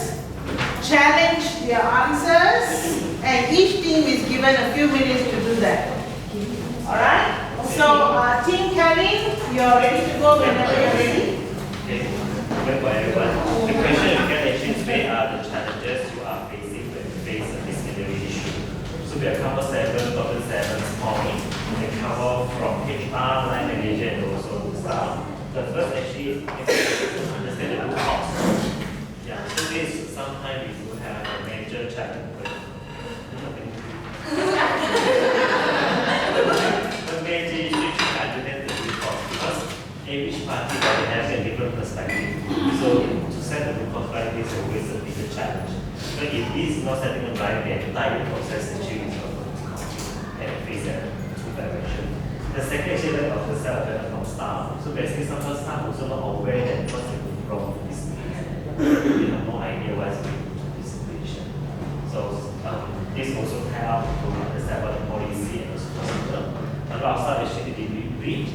challenge their answers, and each team is given a few minutes to do that. Alright? So, Team Kevin, you're ready to go whenever you're ready. Okay, for everyone. The question you can actually say are the challenges you are facing when you face a disciplinary issue. So we have covered 7 points. We cover from HR, line manager, and also staff. The first actually is to understand the root cause. Yeah, so this sometimes we do have a major challenge. The major issue is to understand the root cause because each party will have a different perspective. So to set the root cause right is always a bigger challenge. But if this is not setting it right, the entire process actually is not going to come and face a two direction. The second issue is of the self-awareness from staff. So basically sometimes staff also not aware that what's going wrong with this case. They have no idea what's going to this situation. So this also help to understand what the policy and also procedure. A lot of staff actually didn't read,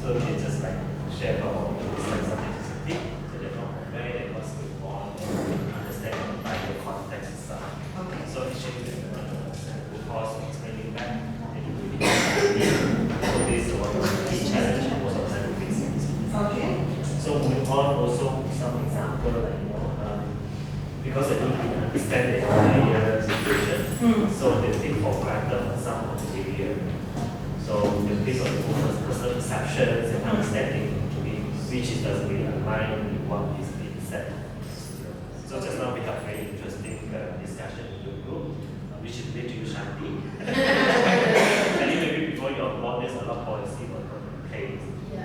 so they just like share about the business of the so they're not aware of what's going on and understand the context and stuff. Okay. So actually they don't understand the cause of explaining back and you really so this is one of the key challenges most of the time we face. Okay. So moving on also some example like because they don't really understand the entire situation, so they take for granted some of the behavior. So based on the personal perceptions and understanding which is doesn't really align with what is being said. So just now we have a very interesting discussion in the group, which is related to Shanti. And maybe before you're born, there's a lot of policy on the place.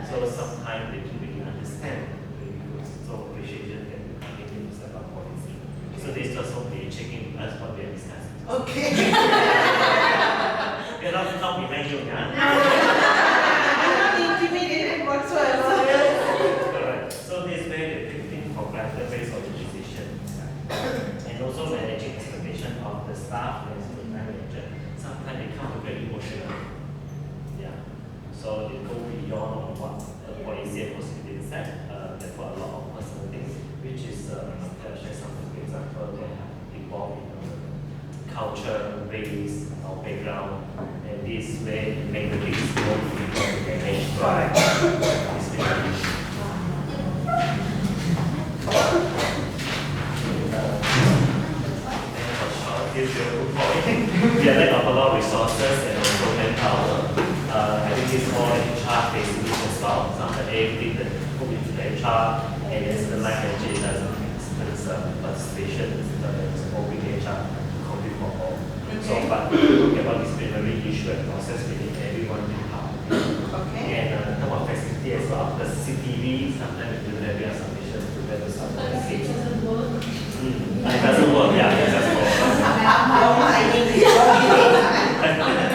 So sometimes they don't really understand. So appreciation that we come in to set up policy. So this just only checking us what we are discussing. Okay. You're not behind you, huh? I'm not intimidated whatsoever. Correct. So this way they take things for granted based on the decision. And also managing expectation of the staff and the manager. Sometimes they come very emotional. Yeah. So they go beyond what the policy and procedure said. They put a lot of personal things, which is I'll share something. For example, they have involved in culture, race, or background, and this way make the things more difficult to manage. Correct. We are lack of a lot of resources and also manpower. I think this all HR facing this as well. Sometimes everything that put into the HR and then the line manager doesn't participation, it's only the HR complete for all. So, but talking about disciplinary issue and process, we need everyone to help. Okay. And talk about facility as well. The CCTV, sometimes we don't have enough sufficient to better support the kids. It doesn't work, yeah, it doesn't work.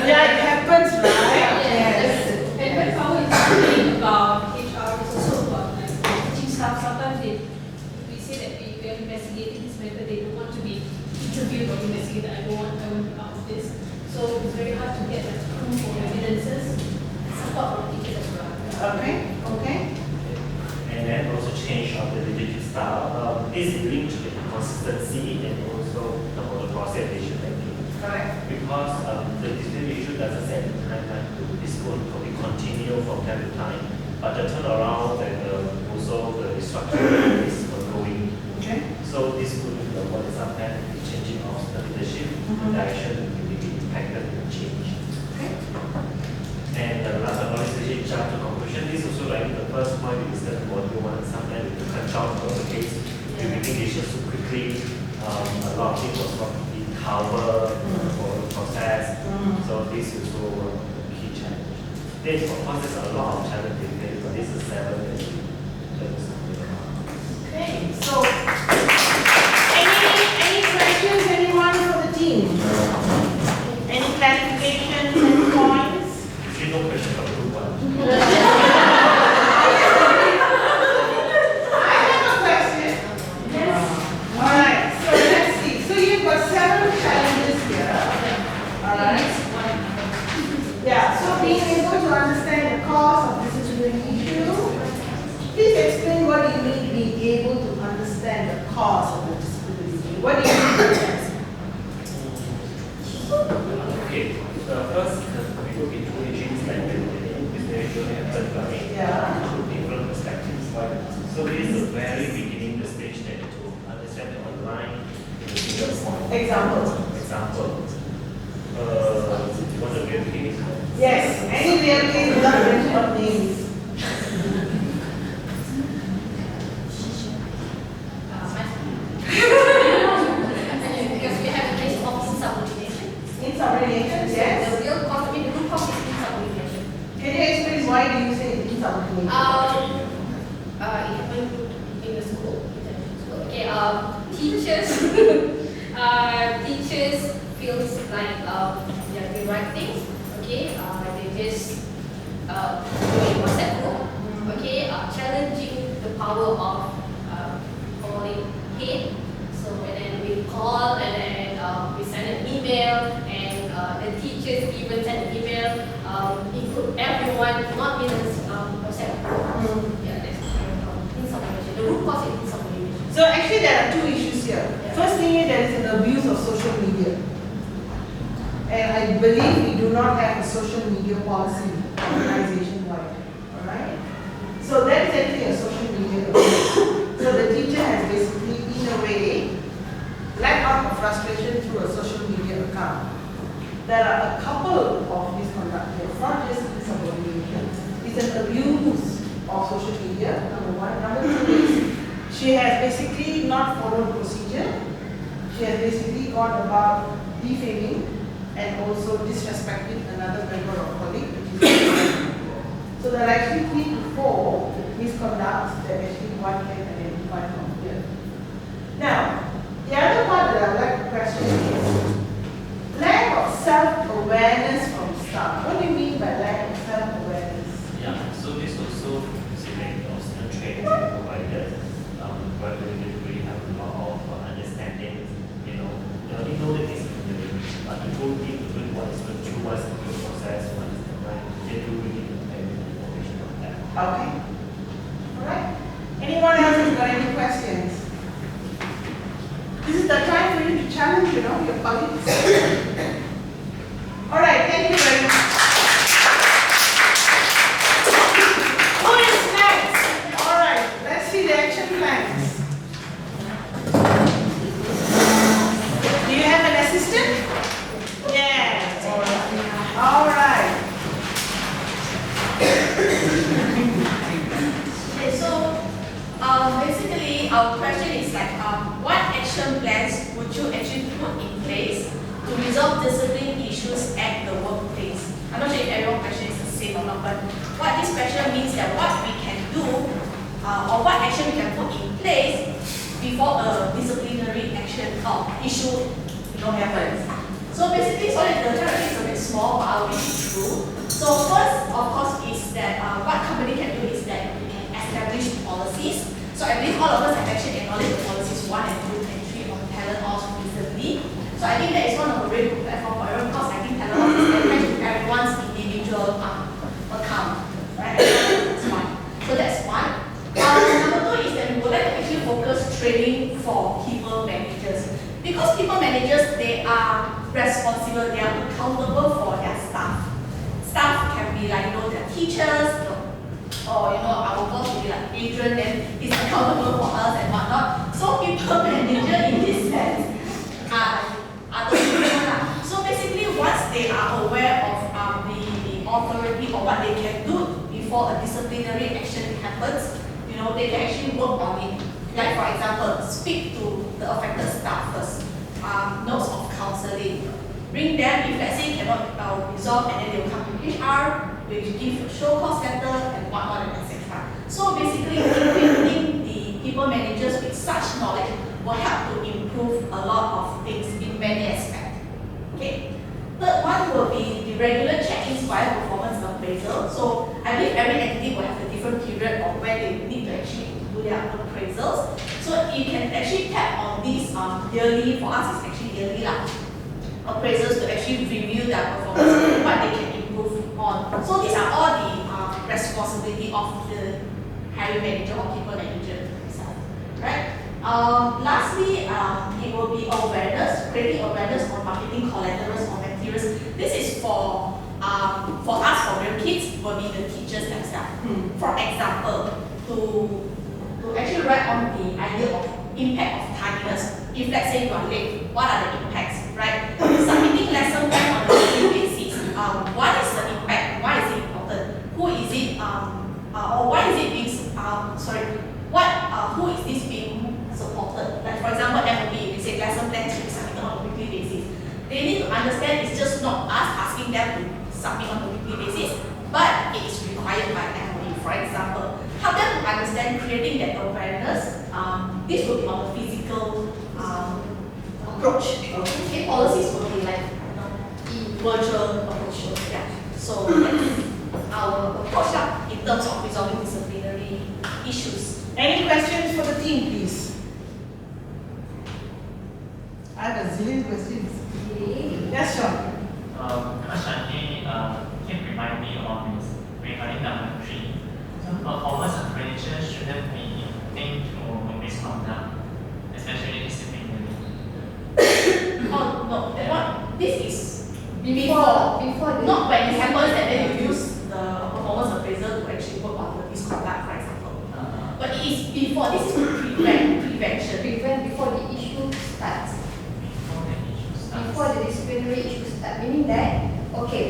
Yeah, it happens, right? Yes. And manpower is really about HR, it's also about like teaching staff. Sometimes we say that we are investigating this matter, they don't want to be interviewed or investigated. I want to be out of this. So it's very hard to get like proof or evidences. Support from teachers as well. Okay. Okay. And then also change of the leadership style. This is linked to the consistency and also about the process decision making. Correct. Because the disciplinary issue doesn't set the timeline to this will probably continue from time to time, but the turnaround and also the restructuring is ongoing. Okay. So this could be the what is sometimes the changing of the leadership, the direction will be impacted and change. Okay. And last but not least, jump to conclusion. This also like the first point we discussed about you want sometimes to cut down on the case. We think they should so quickly. A lot of things was not being covered for the process. So this is also one of the key challenges. There's of course there's a lot of challenges, but this is 7 that we Okay. So cause of disciplinary issue. Please explain what you mean being able to understand the cause of the disciplinary issue. What do you mean by that? Okay, first, we will be doing things like this issue happen, right? Yeah. Two different perspectives. So this is the very beginning, the stage that to understand the online in a single point. Example. You want the real beginning? Yes, any real case without mention of names. Because we have a case of insubordination. Insubordination, yes. The real cause, I mean, the root cause is insubordination. Can you explain why do you say insubordination? It happened in the school. Okay, teachers, teachers feels like they're doing right things. Okay, they just doing WhatsApp group. Okay, challenging the power of calling hate. So and then we call and then we send an email and the teachers even send an email include everyone not in this WhatsApp group. Yeah, that's insubordination. The root cause is insubordination. So actually there are two issues here. Yeah. First thing is there is an abuse of social media. And I believe we do not have a social media policy organization wide. Alright? So that is actually a social media abuse. So the teacher has basically in a way let out of frustration through a social media account. There are a couple of misconduct here. It's not just insubordination. It's an abuse of social media, number one. Number two is she has basically not followed procedure. She has basically gone about defaming and also disrespecting another member or colleague, which is so there are actually 3 to 4 misconducts that actually one can identify from here. Now, the other part that I would like to question is lack of self-awareness from staff. What do you mean by lack of self-awareness? Yeah, so this also is like the training provided. But we really have a lot of understanding. You know, they only know that it's but you go deep to it, what is the true, what is the true process, what is the right. They do really have information on that. Okay. Alright. Anyone else has got any questions? This is the time for you to challenge, your colleagues. Alright, thank you very much. Who is next? Alright, let's see the action plans. Do you have an assistant? Yes. Alright. Okay, so basically our question is like, what action plans would you actually put in place to resolve discipline issues at the workplace? I'm not sure if everyone's question is the same or not, but what this question means that what we can do or what action we can put in place before a disciplinary action or issue happens. So basically, sorry, the challenge is a bit small, but I'll read it through. So first, of course, is that what company can do is that we can establish policies. So I believe all of us have actually acknowledged the policies 1 and 2 and 3 on talent laws recently. So I think that is one of the very good platform for everyone because I think talent laws is attached to everyone's individual account. Right? That's one. So that's one. Number 2 is that we would like to actually focus training for people managers. Because people managers, they are responsible, they are accountable for their staff. Staff can be like, their teachers, or our boss will be like Adrian, then is accountable for us and whatnot. So people manager in this sense are the people. So basically, once they are aware of the authority or what they can do before a disciplinary action happens, they can actually work on it. Like for example, speak to the affected staff first. Notes of counseling. Bring them if let's say cannot resolve, and then they will come to HR, which give a show cause letter and whatnot and etc. So basically, equipping the people managers with such knowledge will help to improve a lot of things in many aspects. Okay. Third one will be the regular check-ins via performance appraisal. So I believe every entity will have a different period of where they need to actually do their appraisals. So you can actually tap on these yearly, for us it's actually yearly appraisals to actually review their performance, what they can improve on. So these are all the hiring manager or people manager itself, right? Lastly, it will be awareness, creating awareness on marketing collaterals or materials. This is for us, for real kids, will be the teachers themselves. For example, to actually write on the idea of impact of tardiness. If let's say you are late, what are the impacts, right? Submitting lesson plan on a daily basis. What is the impact? Why is it important? Who is it? Or why is it being? Who is this being supported? Like for example, MOB, we say lesson plans should be submitted on a weekly basis. They need to understand it's just not us asking them to submit on a weekly basis, but it is required by MOE. For example, help them to understand creating that awareness. This will be on the physical approach. Okay, policies will be like virtual approach. Yeah. So that's our approach in terms of resolving disciplinary issues. Any questions for the team, please? I have a zillion questions. Yes, Sean. Question A can remind me of this regarding number 3. Performance appraisal shouldn't be linked to misconduct, especially disciplinary. Oh no, that one. This is Before not when it happens and then you use the performance appraisal to actually work on the misconduct, for example. But it is before. This is to prevention. before the issue starts. Before the issue starts. Before the disciplinary issue starts, meaning that, okay,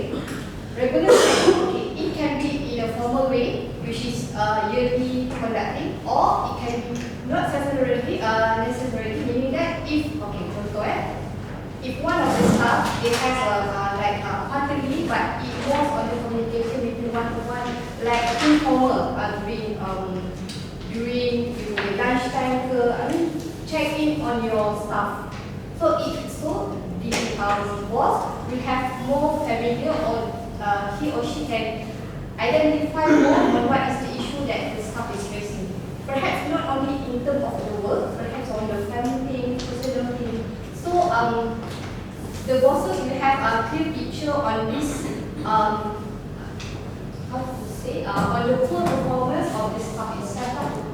regular training, okay, it can be in a formal way, which is yearly conducting, or it can be not necessarily, meaning that if, okay, contoh if one of the staff, it has quarterly, but it was on the communication between one-to-one, like informal, during lunchtime, check in on your staff. So the boss will have more familiar, or he or she can identify more on what is the issue that the staff is facing. Perhaps not only in terms of the work, perhaps on the family thing, personal thing. So the bosses will have a clear picture on this, how to say, on the poor performance of the staff itself.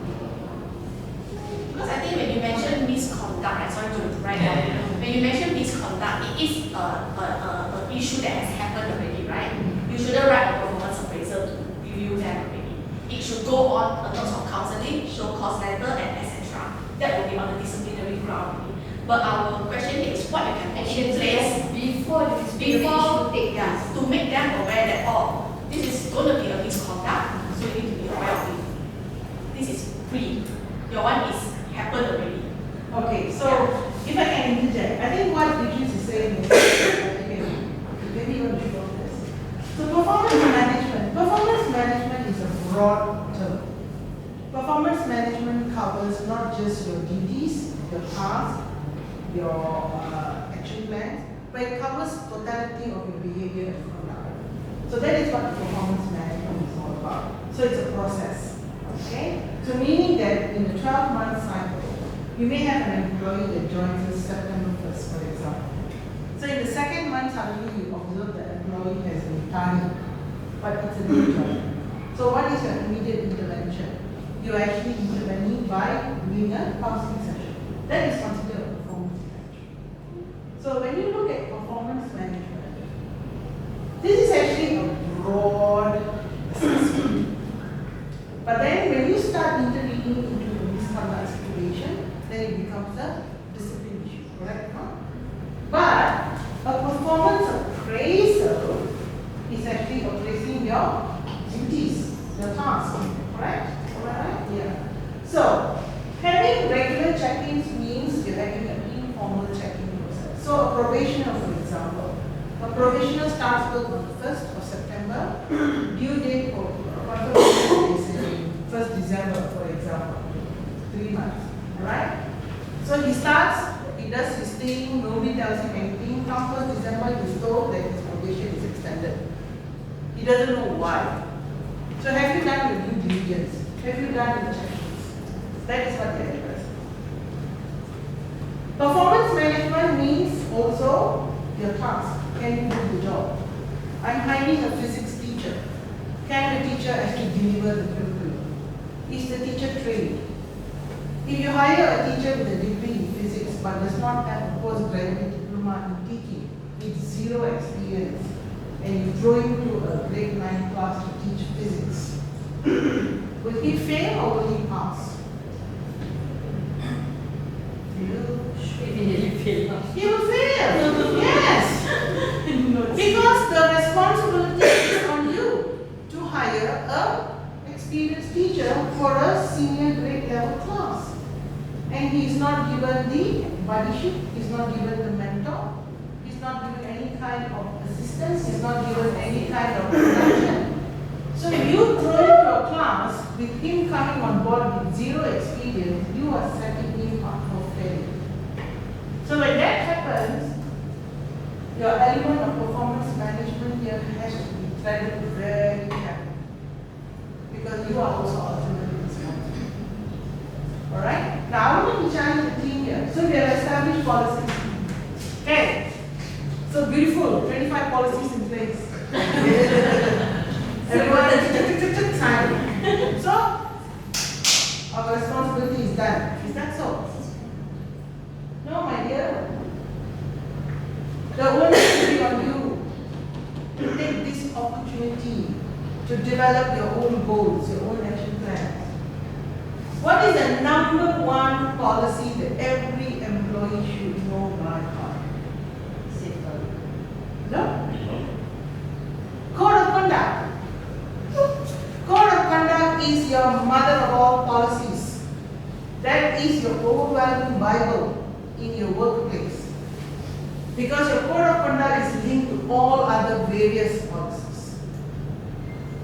Because I think when you mention misconduct, I'm sorry to write down. When you mention misconduct, it is an issue that has happened already, right? You shouldn't write a performance appraisal to review them already. It should go on in terms of counseling, show cause letter, and etc. That will be on the disciplinary ground. But our question here is what you can put in place before the disciplinary issue takes place. to make them aware that this is going to be a misconduct, so you need to be aware of it. This is pre. Your one is happened already. Okay, so if I can interject, I think what Beatrice is saying is, okay, maybe you want to show this. So performance management is a broad term. Performance management covers not just your duties, your tasks, your action plans, but it covers totality of your behavior and conduct. So that is what performance management is all about. So it's a process. Okay? So meaning that in a 12-month cycle, you may have an employee that joins us September 1st, for example. So in the second month, suddenly you observe that employee has been tardy, but it's a new job. So what is your immediate intervention? You're actually intervening by doing a counseling session. That is considered a performance management. So when you look at performance management, this is actually a broad assessment. But then when you start intervening into the misconduct situation, then it becomes a discipline issue, correct? Huh? But a performance appraisal is actually appraising your duties, your tasks, correct? Alright? Yeah. So having regular check-ins means you're having an informal check-in process. So a probationer, for example, a probationer starts work on the 1st of September, due date for confirmation is in 1st December, for example, 3 months. Alright? So he starts, he does his thing, nobody tells him anything. Come 1st December, he's told that his probation is extended. He doesn't know why. So have you done your due diligence? Have you done your check-ins? That is what they are addressing. Performance management means also your task. Can you do the job? I'm hiring a physics teacher. Can the teacher actually deliver the curriculum? Is the a teacher trained. If you hire a teacher with a degree in physics but does not have a postgraduate diploma in teaching with zero experience, and you throw him to a grade 9 class to teach physics, will he fail or will he pass? He will fail. Yes. Because the responsibility is on you to hire a experienced teacher for a senior grade level class. And he is not given the buddyship, he is not given the mentor, he is not given any kind of assistance, he is not given any kind of protection. So if you throw into a class with him coming on board with zero experience, you are setting him up for failure. So when that happens, your element of performance management here has to be threaded very carefully, because you are also ultimately responsible. Alright? Now I want to challenge the team here. So we have established policies. Okay. So beautiful, 25 policies in place. Everyone, time. So our responsibility is done. Is that so? No, my dear. The onus will be on you to take this opportunity to develop your own goals, your own action plans. What is the number one policy that every employee should know by heart? Safeguarding. No? Code of conduct. Code of conduct is your mother of all policies. That is your overwhelming Bible in your workplace. Because your code of conduct is linked to all other various policies.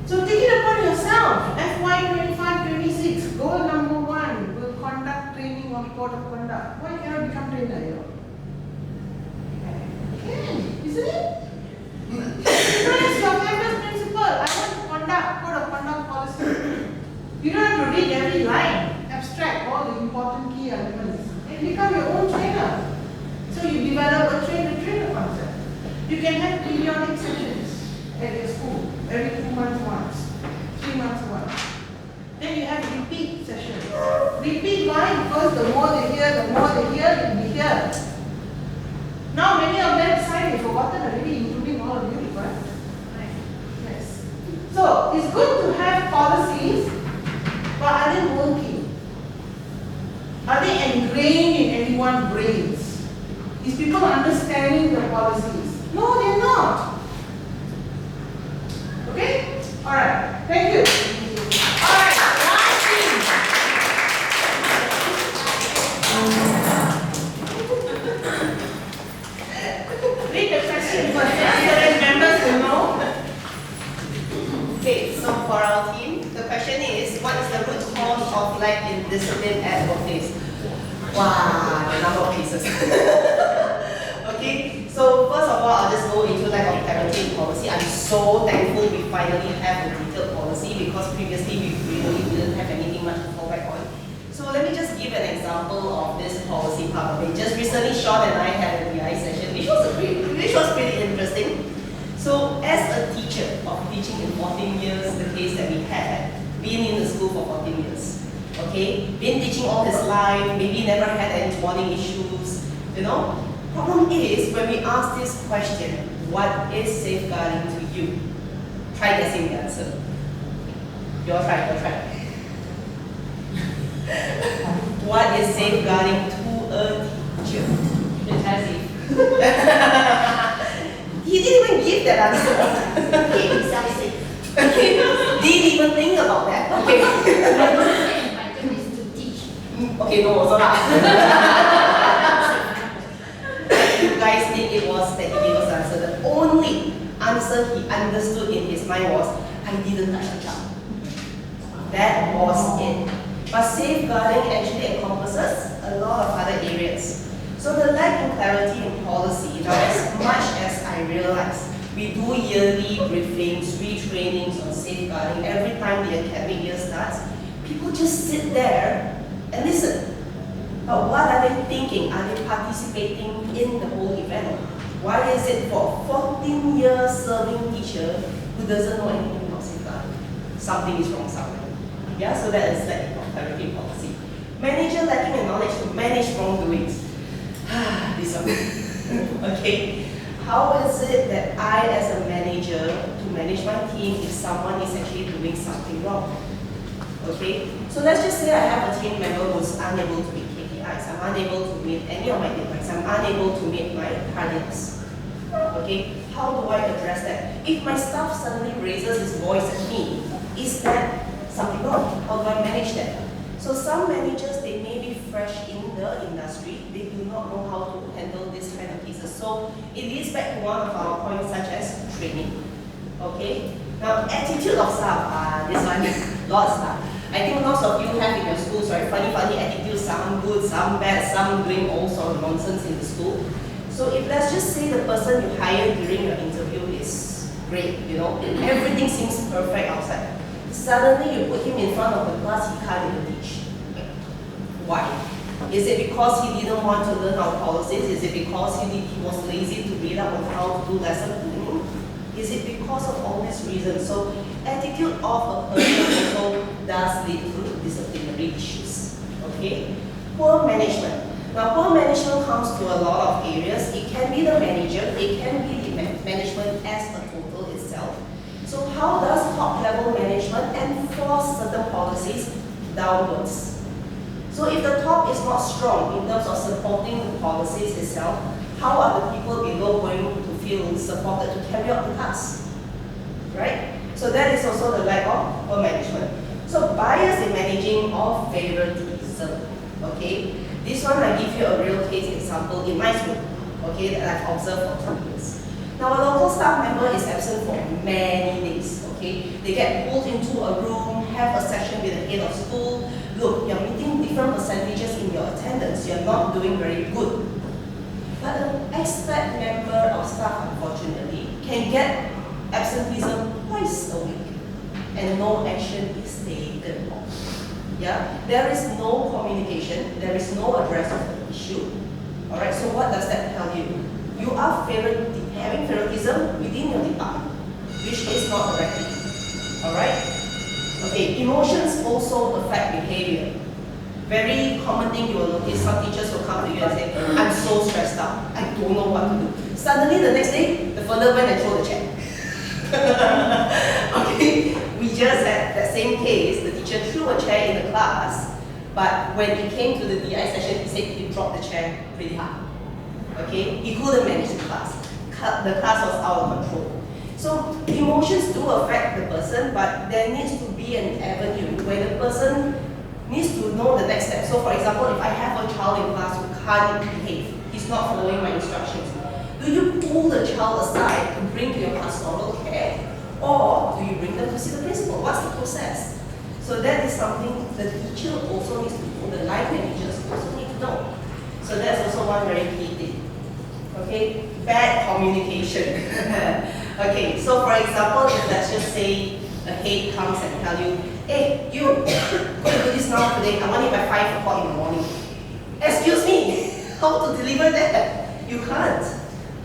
So take it upon yourself. FY 25-26, goal number 1 will conduct training on code of conduct. Why cannot become trainer here? Can, isn't it? Praise your campus principal. I want to conduct code of conduct policy. You don't have to read every line, abstract all the important key elements, and become your own trainer. So you develop a trainer concept. You can have periodic sessions at your school, every 2 months once, 3 months once. Then you have repeat sessions. Repeat why? Because the more they hear, you'll be here. Now many of them signed, you've forgotten already, including all of you, right? Yes. So it's good to have policies, but are they working? Are they ingrained in anyone's brains? Is people understanding the policies? No, they're not. Okay? Alright, thank you. Alright, last thing. Read the question first, so that members will know. Okay, so for our team, the question is, what is the root cause of lack in discipline at workplace? Wow, the number of cases. Okay, so first of all, I'll just go into lack of clarity in policy. I'm so thankful we finally have a detailed policy, because previously we really didn't have anything much to fall back on. So let me just give an example of this policy part of it. Just recently, Sean and I had a DI session, which was pretty interesting. So as a teacher of teaching in 14 years, the case that we had, been in the school for 14 years, okay, been teaching all his life, maybe never had any bonding issues, you know. Problem is, when we ask this question, what is safeguarding to you? Try guessing the answer. You'll try. What is safeguarding to a teacher? He didn't even give that answer. Keep himself safe. Okay. Didn't even think about that. Okay. My job is to teach. Okay, no, also not. You guys think it was that he gave us the answer. The only answer he understood in his mind was, I didn't touch the child. That was it. But safeguarding actually encompasses a lot of other areas. So the lack of clarity in policy, now as much as I realize, we do yearly briefings, retrainings on safeguarding every time the academic year starts, people just sit there and listen. But what are they thinking? Are they participating in the whole event? Why is it for a 14-year serving teacher who doesn't know anything about safeguarding? Something is wrong somewhere. Yeah, so that is lack of clarity in policy. Manager lacking the knowledge to manage wrongdoings. This one. Okay. How is it that I, as a manager, to manage my team if someone is actually doing something wrong? Okay. So let's just say I have a team member who's unable to meet KPIs. I'm unable to meet any of my deadlines. I'm unable to meet my targets. Okay. How do I address that? If my staff suddenly raises his voice at me, is that something wrong? How do I manage that? So some managers, they may be fresh in the industry. They do not know how to handle this kind of cases. So it leads back to one of our points such as training. Okay? Now, attitude of staff, this one, lots of stuff. I think lots of you have in your schools, right? Funny attitudes, some good, some bad, some doing all sorts of nonsense in the school. So if let's just say the person you hire during your interview is great, you know, everything seems perfect outside. Suddenly you put him in front of the class, he can't even teach. Why? Is it because he didn't want to learn our policies? Is it because he was lazy to read up on how to do lesson planning? Is it because of all these reasons? So attitude of a person also does lead to disciplinary issues. Okay? Poor management. Now, poor management comes to a lot of areas. It can be the manager, it can be the management as a total itself. So how does top-level management enforce certain policies downwards? So if the top is not strong in terms of supporting the policies itself, how are the people below going to feel supported to carry out the task? Right? So that is also the lack of poor management. So bias in managing or favoritism. Okay? This one I give you a real case example in my school, okay, that I've observed for 2 years. Now a local staff member is absent for many days, okay? They get pulled into a room, have a session with the head of school. Look, you're meeting different percentages in your attendance, you're not doing very good. But an expat member of staff, unfortunately, can get absenteeism twice a week and no action is taken. Yeah? There is no communication, there is no address of the issue. Alright, so what does that tell you? You are having favoritism within your department, which is not the right thing. Alright? Okay, emotions also affect behavior. Very common thing you will notice, some teachers will come to you and say, I'm so stressed out, I don't know what to do. Suddenly the next day, the fellow went and threw the chair. Okay, we just had that same case. The teacher threw a chair in the class, but when he came to the DI session, he said he dropped the chair pretty hard. Okay, he couldn't manage the class. The class was out of control. So emotions do affect the person, but there needs to be an avenue where the person needs to know the next step. So for example, if I have a child in class who can't behave, he's not following my instructions, do you pull the child aside to bring to your pastoral care, or do you bring them to see the principal? What's the process? So that is something the teacher also needs to know, the line managers also need to know. So that's also one very key thing. Okay, bad communication. Okay, so for example, if let's just say a head comes and tell you, hey, you, go do this now today, I want it by 5 o'clock in the morning. Excuse me, how to deliver that? You can't.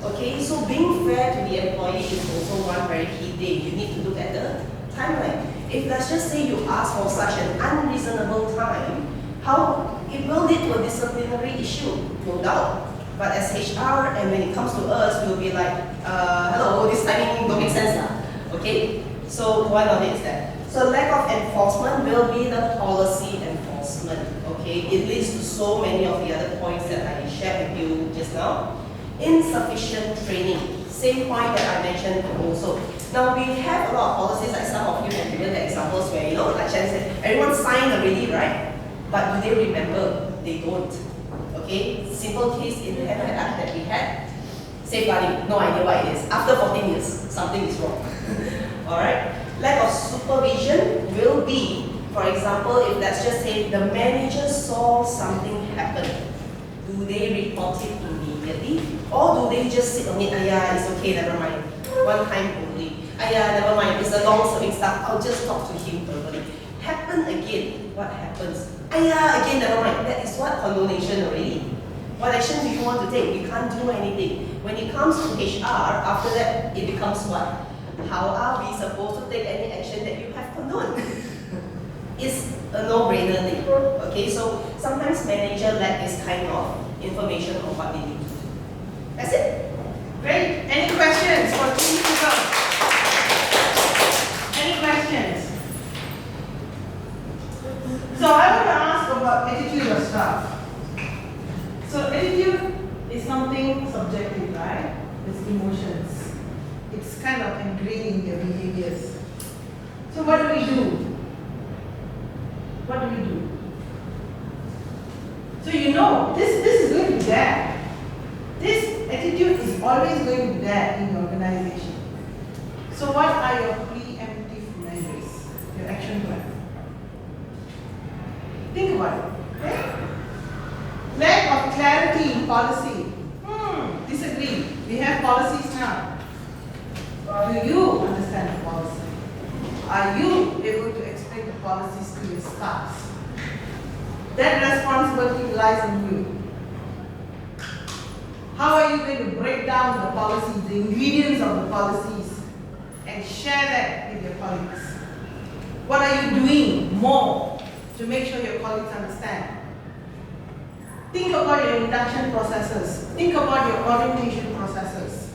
Okay, so being fair to the employee is also one very key thing. You need to look at the timeline. If let's just say you ask for such an unreasonable time, how it will lead to a disciplinary issue, no doubt. But as HR, and when it comes to us, we'll be like, hello, this timing don't make sense now. Okay, so one of it is that. So lack of enforcement will be the policy enforcement. Okay, it leads to so many of the other points that I shared with you just now. Insufficient training, same point that I mentioned also. Now we have a lot of policies, like some of you have given the examples where, you know, like Shannon said, everyone signed already, right? But do they remember? They don't. Okay, simple case in the head that we had, safeguarding, no idea what it is. After 14 years, something is wrong. Alright, lack of supervision will be, for example, if let's just say the manager saw something happen, do they report it immediately? Or do they just sit on it, it's okay, never mind. One time only. Never mind, it's a long-serving staff, I'll just talk to him verbally. Happen again, what happens? Again, never mind. That is what condonation already. What action do you want to take? We can't do anything. When it comes to HR, after that, it becomes what? How are we supposed to take any action that you have condoned? It's no-brainer thing. Okay, so sometimes manager lack this kind of information on what they need to do. That's it. Great. Any questions for team people? Any questions? So I want to ask about attitude of staff. So attitude is something subjective, right? It's emotions. It's kind of ingrained in their behaviors. So what do we do? What do we do? So you know, this is going to be there. This attitude is always going to be there in the organization. So what are your preemptive measures? Your action plan? Think about it. Okay? Lack of clarity in policy. Disagree. We have policies now. Do you understand the policy? Are you able to explain the policies to your staffs? That responsibility lies on you. How are you going to break down the policies, the ingredients of the policies, and share that with your colleagues? What are you doing more to make sure your colleagues understand? Think about your induction processes. Think about your orientation processes.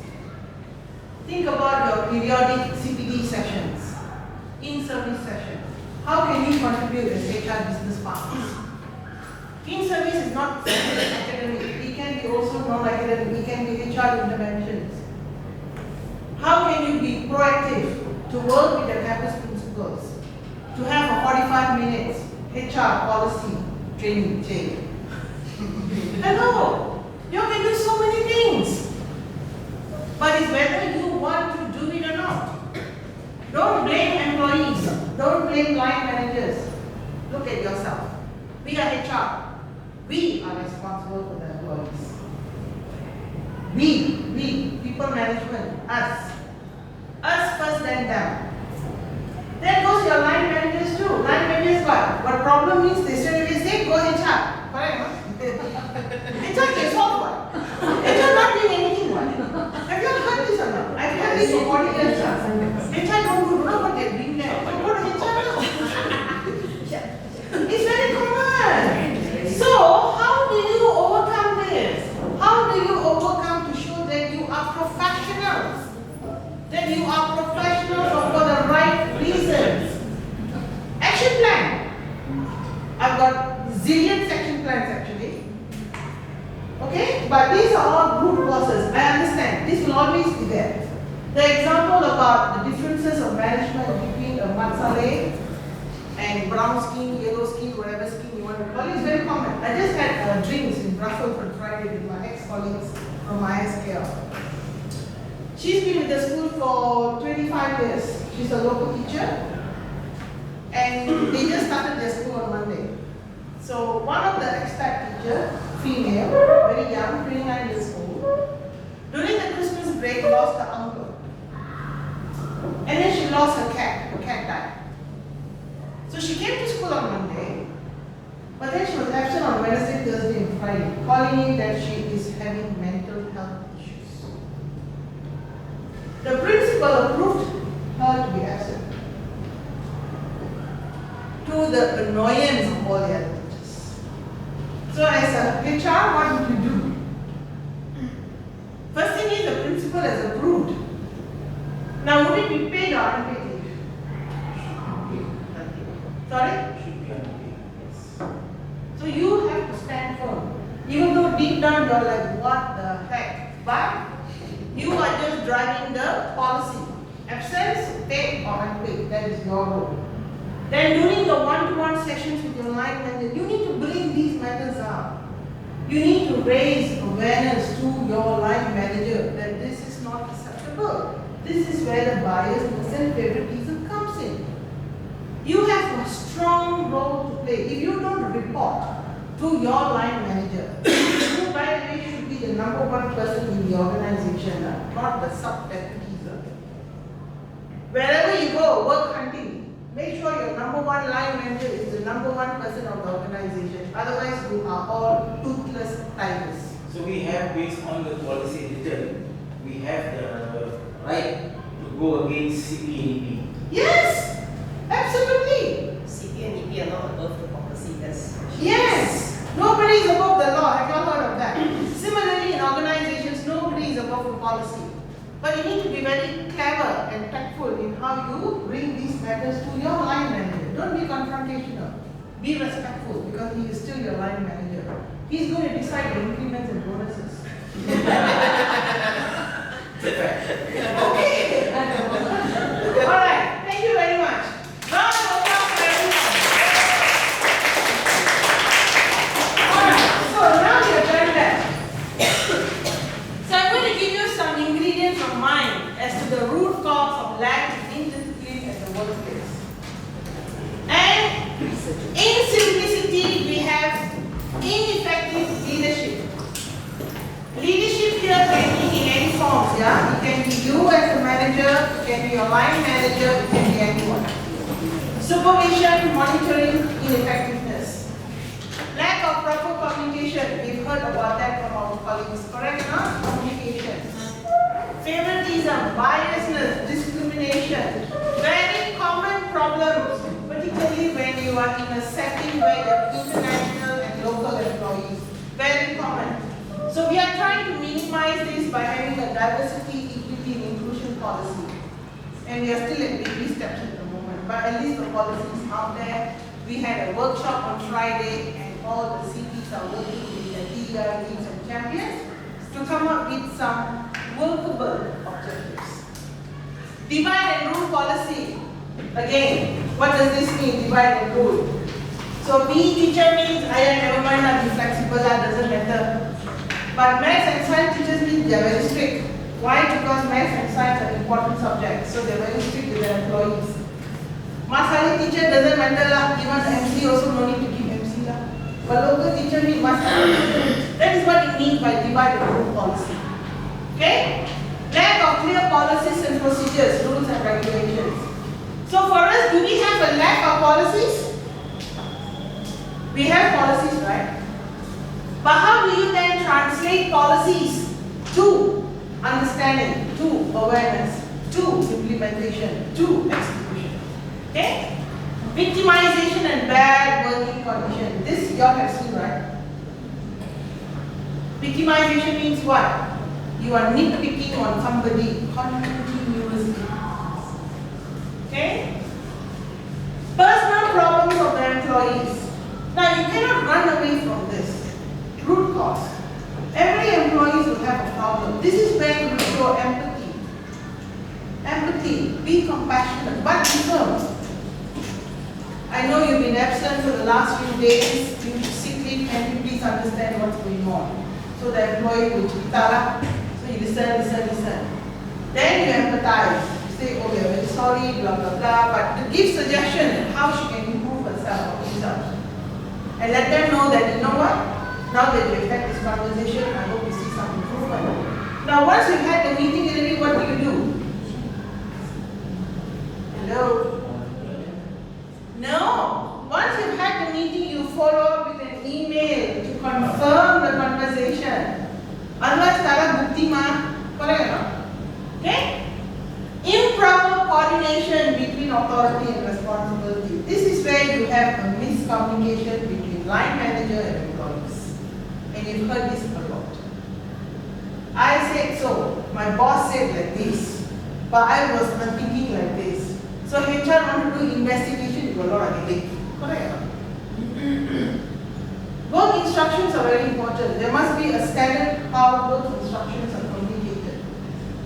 Think about your periodic CPD sessions, in-service sessions. How can you contribute as HR business partners? In-service is not academic. It can be also non-academic. It can be HR interventions. How can you be proactive to work with your campus principals to have a 45 minutes HR policy training day? Hello, you can do so many things. But it's whether you want to do it or not. Don't blame employees. Don't blame line managers. Look at yourself. We are HR. We are responsible for the employees. We, people management, us. Us first, then them. Then goes your line managers too. Line managers what? What problem means they straight away say, go HR. Correct, no? HR can solve what? HR not doing anything what? Have you ever heard this or not? I've heard this for 40 years. HR don't know what they're doing there. So go to HR now. It's very common. So, how do you overcome this? How do you overcome to show that you are professionals? That you are professionals for the right reasons? Action plan. I've got zillion action plans actually. Okay? But these are all group courses. I understand. This will always be there. The example about the differences of management between a matsale and brown skin, yellow skin, whatever skin you want to call it, is very common. I just had drinks in Brussels on Friday with my ex-colleagues from my SKL. She's been with the school for 25 years. She's a local teacher. And they just started their school on Monday. So one of the expat teacher, female, very young, 29 years old, during the Christmas break lost her uncle. And then she lost her cat. Her cat died. So she came to school on Monday, but then she was absent on Wednesday, Thursday, and Friday, calling in that she is having mental health issues. The principal approved her to be absent, to the annoyance of all the other teachers. So as a HR, what did you do? First thing is the principal has approved. Now would it be paid or unpaid leave? Sorry? Should be unpaid. Yes. So you have to stand firm. Even though deep down you're like, what the heck? But you are just driving the policy. Absence, paid or unpaid. That is your role. Then during the one-to-one sessions with your line manager, you need to bring these matters up. You need to raise awareness to your line manager that this is not acceptable. This is where the biasness and favoritism comes in. You have a strong role to play. If you don't report to your line manager, you by the way should be the number one person in the organization, not the sub-deputies. Wherever you go, work hunting, make sure your number one line manager is the number one person of the organization. Otherwise, you are all toothless tigers. So we have, based on the policy written, we have the right to go against CP and EP. Yes, absolutely. CP and EP are not above the matters to your line manager. Don't be confrontational. Be respectful because he is still your line manager. He's going to decide the increments and bonuses. Okay. All right. Thank you very much. Round of applause for everyone. All right. So now you're done that. So I'm going to give you some ingredients of mine as to the root cause of lack of indiscipline at the workplace. And in simplicity, we have ineffective leadership. Leadership here can be in any forms, yeah? It can be you as a manager, it can be your line manager, it can be anyone. Supervision, monitoring, ineffectiveness. Lack of proper communication, we've heard about that from our colleagues, correct? Not communication. Favoritism, biasness, discrimination, very common problems, particularly when you are in a setting where you have international and local employees. Very common. So we are trying to minimize this by having a diversity, equity, and inclusion policy. And we are still at baby steps at the moment, but at least the policy is out there. We had a workshop on Friday, and all the CPs are working with the DEI teams and champions to come up with some workable objectives. Divide and rule policy. Again, what does this mean, divide and rule? So PE teacher means, never mind, I'll be flexible, that doesn't matter. But maths and science teachers mean they are very strict. Why? Because maths and science are important subjects, so they are very strict with their employees. Masala teacher doesn't matter lah, even the MC also no need to give MC lah. But local teacher means masala. That is what it means by divide and rule policy. Okay? Lack of clear policies and procedures, rules and regulations. So for us, do we have a lack of policies? We have policies, right? But how do you then translate policies to understanding, to awareness, to implementation, to execution? Okay? Victimization and bad working condition. This you all have seen, right? Victimization means what? You are nitpicking on somebody continuously. Okay? Personal problems of the employees. Now you cannot run away from this. Root cause. Every employee will have a problem. This is where you show empathy. Empathy. Be compassionate, but be firm. I know you've been absent for the last few days due to sick leave. Can you please understand what's going on? So the employee will tala. So you listen. Then you empathize. You say, oh, we are very sorry, blah, blah, blah. But to give suggestion how she can improve herself or himself. And let them know that, you know what? Now that we've had this conversation, I hope you see some improvement. Now, once you've had the meeting already, what do? Hello? No. Once you've had the meeting, you follow up with an email to confirm the conversation. Otherwise, tala bukti ma. Correct or not? Okay? Improper coordination between authority and responsibility. This is where you have a miscommunication between line manager and employees. And you've heard this a lot. I said so, my boss said like this, but I was thinking like this. So HR want to do investigation, you got a lot of headache. Correct? Work instructions are very important. There must be a standard how work instructions are communicated.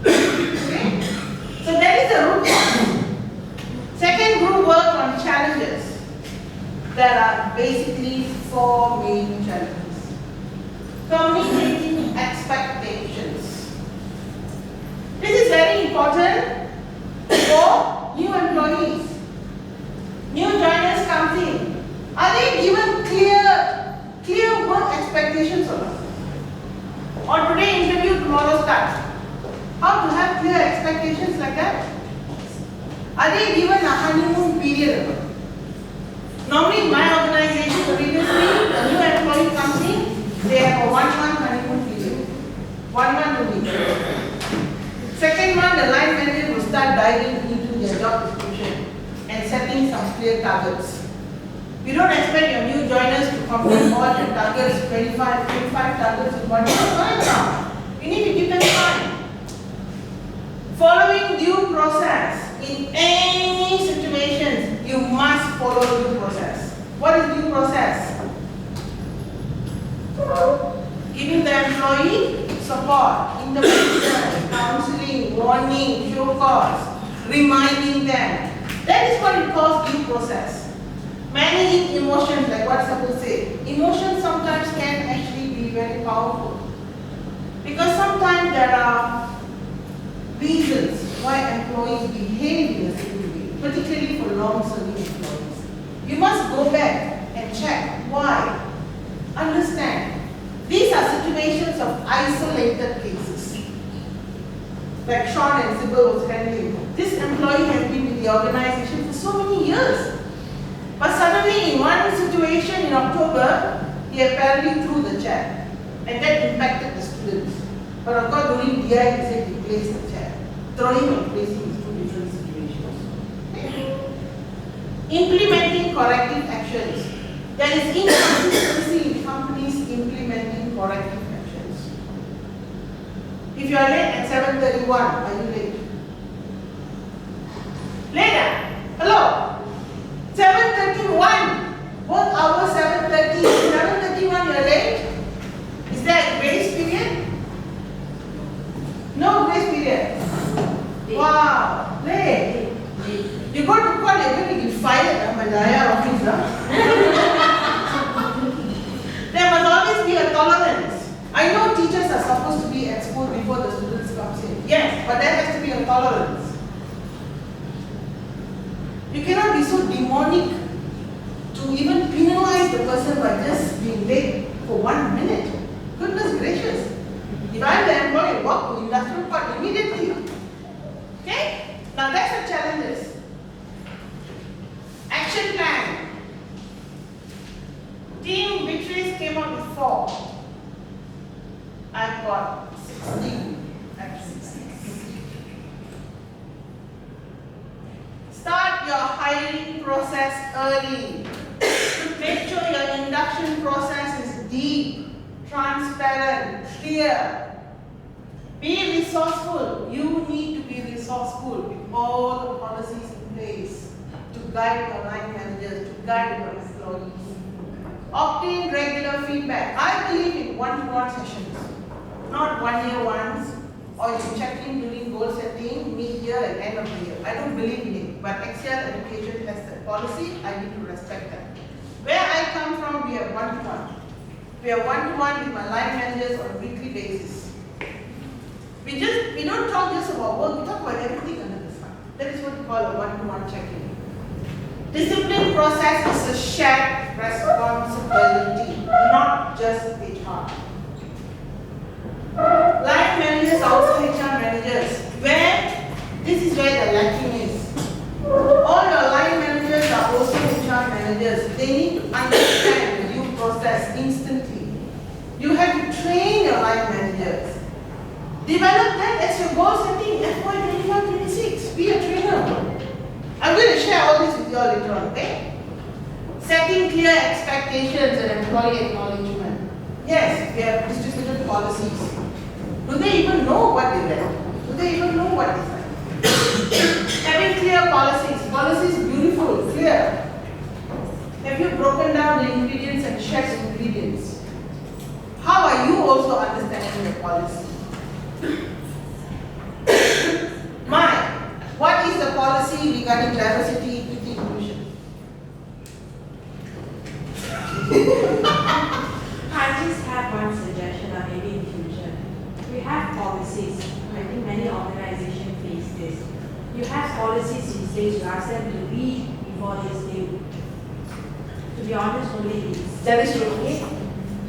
Okay? So that is the root cause. Second group work on challenges. There are basically 4 main challenges. Communicating expectations. This is very important for new employees. New joiners comes in. Are they given clear work expectations or not? Or today interview, tomorrow start. How to have clear expectations like that? Are they given a honeymoon period? Normally in my organization, previously, a new employee comes in, they have a 1 month honeymoon period. 1 month only. Second month, the line manager will start diving into their job description and setting some clear targets. You don't expect your new joiners to complete all your targets, 25 targets in 1 month. You need to give them time. Following due process. In any situations, you must follow due process. What is due process? Giving the employee support, intervention, counseling, warning, show cause, reminding them. That is what it calls due process. Managing emotions, like what Sapul said, emotions sometimes can actually be very powerful. Because sometimes there are reasons why employees behave in a certain way, particularly for long-serving employees. You must go back and check why. Understand. These are situations of isolated cases. Like Sean and Sybil was handling. This employee has been with the organization for so many years. But suddenly in one situation in October, he apparently threw the chair. And that impacted the students. But of course during DI he said he placed the chair. Throwing and placing is two different situations. Implementing corrective actions. There is inconsistency in companies implementing corrective actions. If you are late at 7:31, are you late? Later. Hello. 7:31. Both hours 7:30. 7:31 you are late. Is there a grace period? No grace period. Wow. Late. You go to court, you're going to get fired by the higher officer. There must always be a tolerance. I know teachers are supposed to be at school before the students come in. Yes, but there has to be a tolerance. You cannot be so demonic to even penalize the person by just being late for 1 minute. Goodness gracious. If I'm the employee, walk to industrial park immediately. Okay? Now that's the challenges. Action plan. Team Victories came up with 4. I've got 16. Start your hiring process early. Make sure your induction process is deep, transparent, clear. Be resourceful. You need to be resourceful with all the policies in place to guide your line managers, to guide your employees. Obtain regular feedback. I believe in one-to-one sessions, not 1 year once, or you check in during goal setting, mid-year and end of the year. I don't believe in it, but Excel Education has that policy. I need to respect that. Where I come from, we have one-to-one. We have one-to-one with my line managers on a weekly basis. We don't talk just about work, we talk about everything under the sun. That is what we call a one-to-one check-in. Discipline process is a shared responsibility, not just HR. Line managers are also HR managers. This is where the lacking is. All your line managers are also HR managers. They need to understand the due process instantly. You have to train your line managers. Develop that as your goal setting FY 25-26. Be a trainer. I'm going to share all this with you all later on, okay? Setting clear expectations and employee acknowledgement. Yes, we have distributed policies. Do they even know what they read? Do they even know what they said? Having clear policies. Policies beautiful, clear. Have you broken down the ingredients and checked ingredients? How are you also understanding the policy? What is the policy regarding diversity, equity, inclusion? I just have one suggestion on maybe inclusion. We have policies. I think many organizations face this. You have policies these days, you ask them to read before they say. To be honest, only this. That is true. Okay?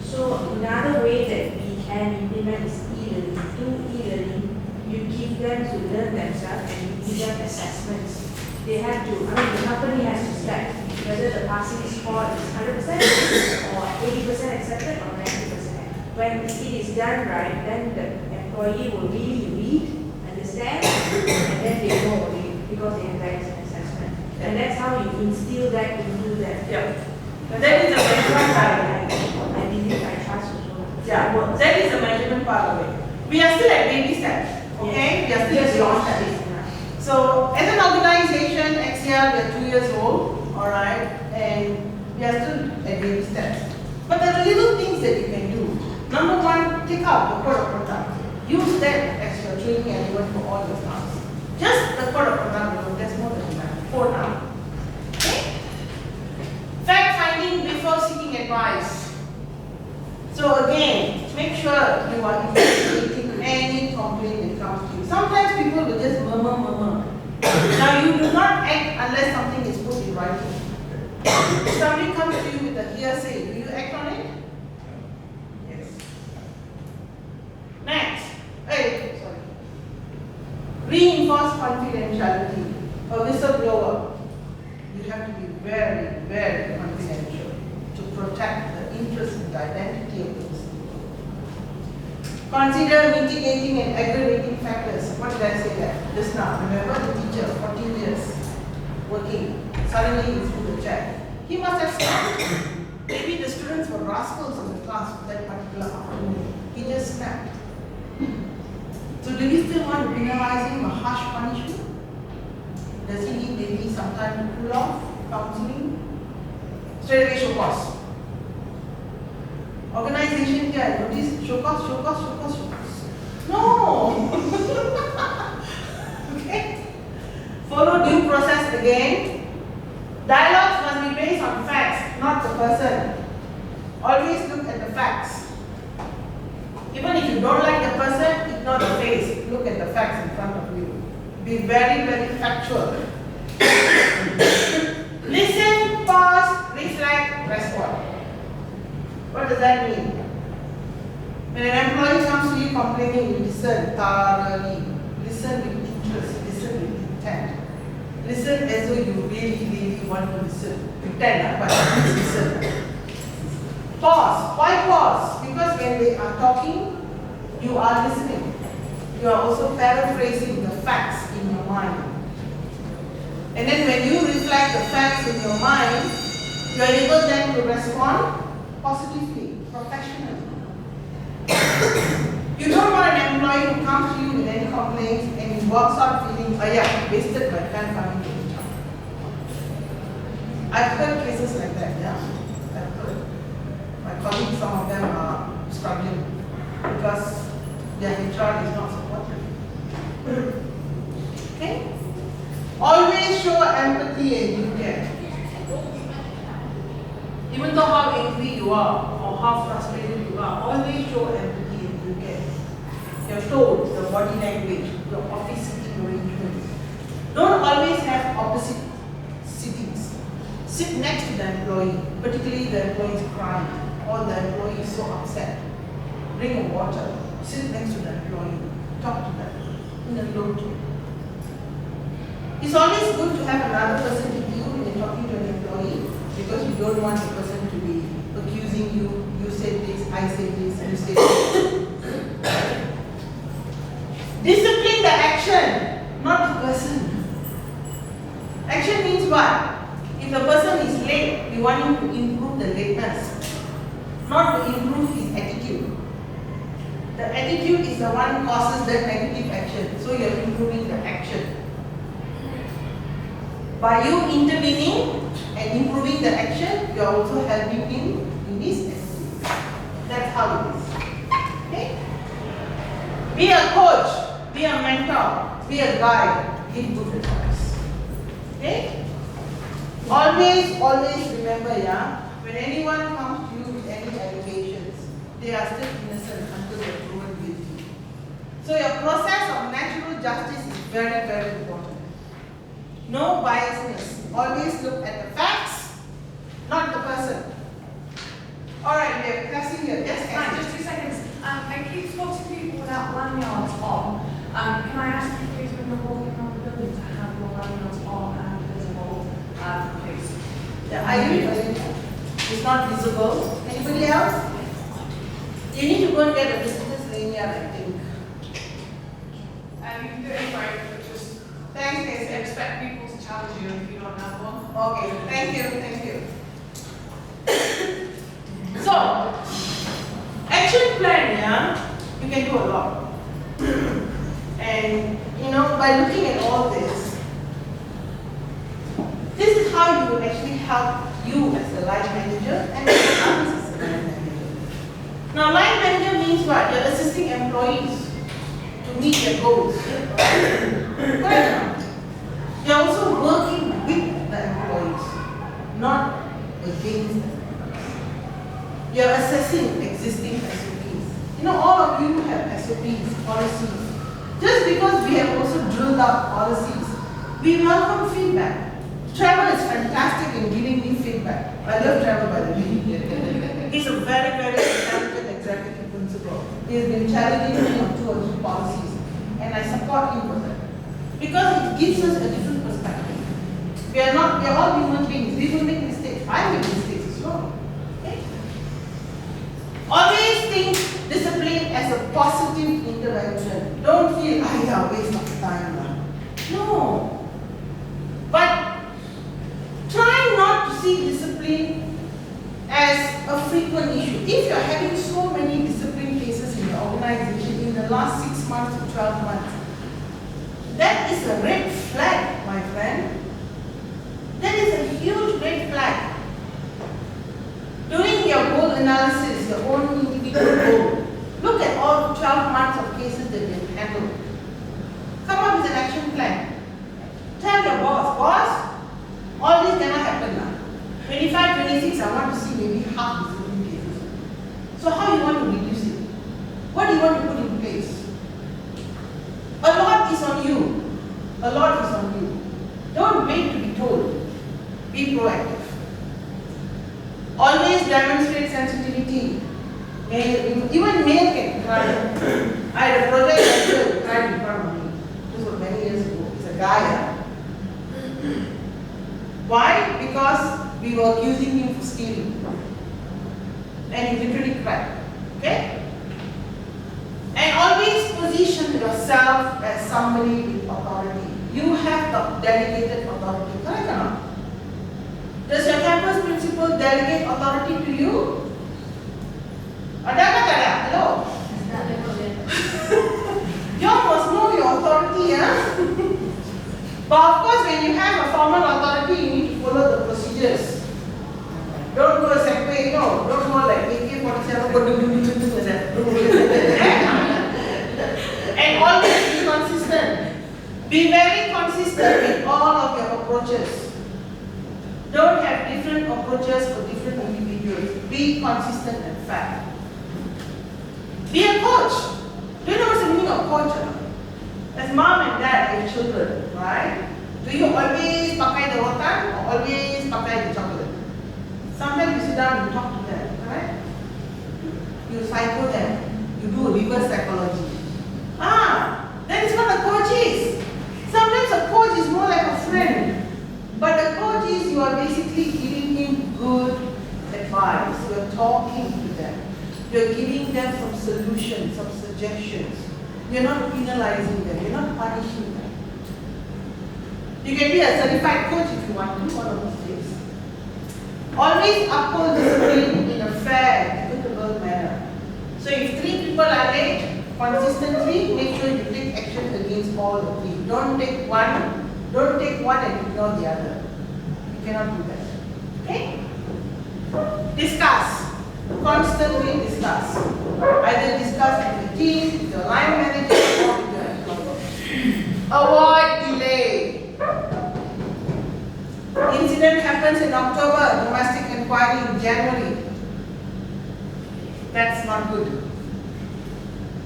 So another way that we can implement is e-learning. Through e-learning, you give them to learn themselves and you give them assessments. They have to, the company has to select whether the passing score is 100% or 80% accepted or 90%. When it is done right, then the employee will really read, understand, and then they know because they have that assessment. And that's how you instill that into them. Yeah. That is the measurement part of it. I believe I trust also. Yeah, well, that is the measurement part of it. We are still at baby steps. Okay? We are still at launch steps. So as an organization, XCR, we are 2 years old, all right, and we are still at baby steps. But there are little things that you can do. Number one, take out the code of conduct. Use that as your training element for all your staffs. Just the code of conduct alone, that's more than enough for now. Okay? Fact finding before seeking advice. So again, make sure you are investigating any complaint that comes to you. Sometimes people will just murmur. Now you do not act unless something is put in writing. If somebody comes to you with a hearsay, do you act on it? Yes. Next. Sorry. Reinforce confidentiality. A whistleblower. You have to be very, very confidential to protect the interest and the identity of the whistleblower. Consider mitigating and aggravating factors. What did I say that? Just now. Remember the teacher, 14 years working. Suddenly he threw the check. He must have snapped. Maybe the students were rascals in the class for that particular afternoon. He just snapped. So do we still want to penalize him a harsh punishment? Does he need maybe some time to cool off, counseling? Straight away show cause. Organization here, notice show cause. No! Okay? Follow due process again. Dialogues must be based on facts, not the person. Always look at the facts. Even if you don't like the person, ignore the face. Look at the facts in front of you. Be very, very factual. Listen, pause, reflect, respond. What does that mean? When an employee comes to you complaining, you listen thoroughly. Listen with interest, listen with intent. Listen as though you really want to listen. Pretend, but please listen. Pause. Why pause? Because when they are talking, you are listening. You are also paraphrasing the facts in your mind. And then when you reflect the facts in your mind, you are able then to respond positively, professionally. You don't want an employee who comes to you with any complaints and he walks out feeling, oh yeah, wasted my time coming to the job. I've heard cases like that, yeah. I've heard. My colleagues, some of them are struggling because their HR is not supportive. Okay? Always show empathy and you can. Even though how angry you are or how frustrated you are, always show empathy and you can. Your tone, your body language, your office sitting arrangements. Don't always have opposite sittings. Sit next to the employee, particularly the employee is crying or the employee is so upset. Bring a water, sit next to the employee, talk to them in a low tone. It's always good to have another person with you when you're talking to an employee because you don't want the person to be accusing you, you said this, I said this, you said this. Discipline the action, not the person. Action means what? If the person is late, we want him to improve the lateness, not to improve his attitude. The attitude is the one who causes that negative action, so you're improving the action. By you intervening and improving the action, you are also helping him in his attitude. That's how it is. Okay? Be a coach, be a mentor, be a guide, give good advice. Okay? Always remember, yeah, when anyone comes to you with any allegations, they are still innocent until they are proven guilty. So your process of natural justice is very, very important. No biasness. Always look at the facts, not the person. Alright, we are passing here. Yes, Just 2 seconds. I keep spotting people without lanyards on. Can I ask you please when you're walking around the building to have your lanyards on and visible, please? Yeah, I agree. It's not visible. Anybody else? You need to go and get a visitor's lanyard, I think. You can do it anyway, but just Thanks, expect people to challenge you if you don't have one. Okay, thank you. So, action plan, yeah, you can do a lot. And, by looking at all this, line manager, and everyone else is a line manager. Now, line manager means what? You're assisting employees to meet their goals. Correct? You're also working with the employees, not against them. You're assessing existing SOPs. You know, all of you have SOPs, policies. Just because we have also drilled out policies, we welcome feedback. Trevor is fantastic in giving me feedback. I love Trevor, by the way. He's a very, very talented executive principal. He has been challenging me on 2 or 3 policies, and I support him for that. Because it gives us a different perspective. We are all human beings. We will make mistakes. I make mistakes as well. Okay? Always think discipline as a positive intervention. Don't feel, waste of time now. No. But try not to see discipline as a frequent issue. If you're having so many discipline cases in your organization in the last 6 months to 12 months, that is a red flag, my friend. That is a huge red flag. Doing your goal analysis, your own individual goal, look at all 12 months of cases that you've handled. Come up with an action plan. Tell your boss, all this cannot happen now. 25, 26, I want to see maybe half discipline cases. So how you want to reduce it? What do you want to put in place? A lot is on you. A lot is on you. Don't wait to be told. Be proactive. Always demonstrate sensitivity. Even male can cry. I had a project manager who cried in front of me. This was many years ago. He's a guy. Why? Because we were accusing him for stealing. And he literally cried. Okay? And always position yourself as somebody with authority. You have the delegated authority. Correct or not? Does your campus principal delegate authority to you? Ada ke tak ada? Hello? You must know your authority, yeah? But of course, when you have a formal authority, you need to follow the procedures. Don't go a segue, don't go like AK-47, and always be consistent. Be very consistent with all of your approaches. Don't have different approaches for different individuals. Be consistent and fair. Be a coach. Do you know what's the meaning of coach? As mom and dad have children, right? Do you always pakai the rotan or always pakai the chocolate? Sometimes you sit down and talk to them, right? You psycho them. You do reverse psychology. That is what a coach is. Sometimes a coach is more like a friend. But a coach is, you are basically giving him good advice. You are talking to them. You are giving them some solutions, some suggestions. You are not penalizing them. You are not punishing them. You can be a certified coach if you want to, one of these days. Always uphold discipline in a fair, equitable manner. So if 3 people are late, consistently make sure you take action against all the 3. Don't take one and ignore the other. You cannot do that. Okay? Discuss. Constantly discuss. Either discuss with the team, with your line manager, or with your employer. Avoid delay. Incident happens in October, domestic inquiry in January. That's not good.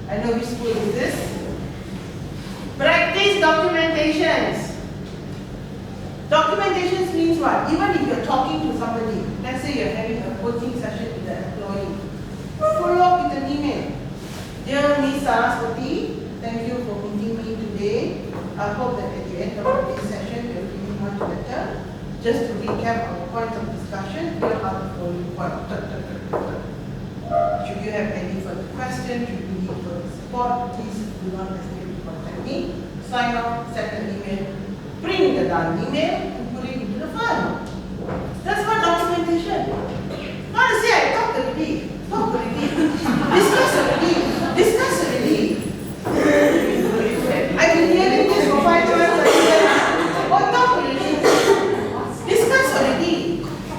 I know which school is this. Practice documentations. Documentations means what? Even if you're talking to somebody, let's say you're having a coaching session with the employee, follow up with an email. Dear Ms. Saraswati, thank you for meeting me today. I hope that at the end of this session you're feeling much better. Just to recap our points of discussion, here are the following points. Should you have any further questions, should you need further support, please do not hesitate to contact me. Sign up, send an email, print the done email, and put it into the file. That's what documentation. Not to say I talked already. Talk already. Discuss already. Discuss already. I've been hearing this for 5 months. Oh, talk already. Discuss already.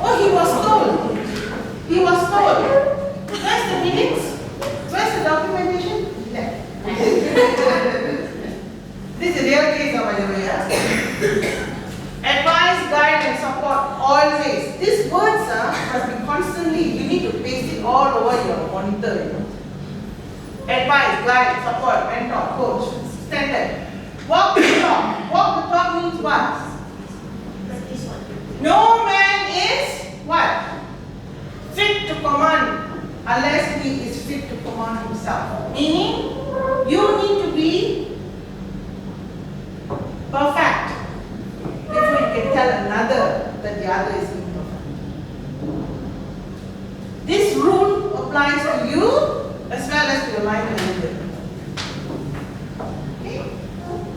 Oh, he was told. constantly, you need to paste it all over your monitor, you know. Advice, guide, support, mentor, coach, standard. Walk the talk. Walk the talk means what? No man is what? Fit to command unless he is fit to command himself. Meaning, you need to be perfect before you can tell another that the other is imperfect. This rule applies to you as well as to your line manager. Okay?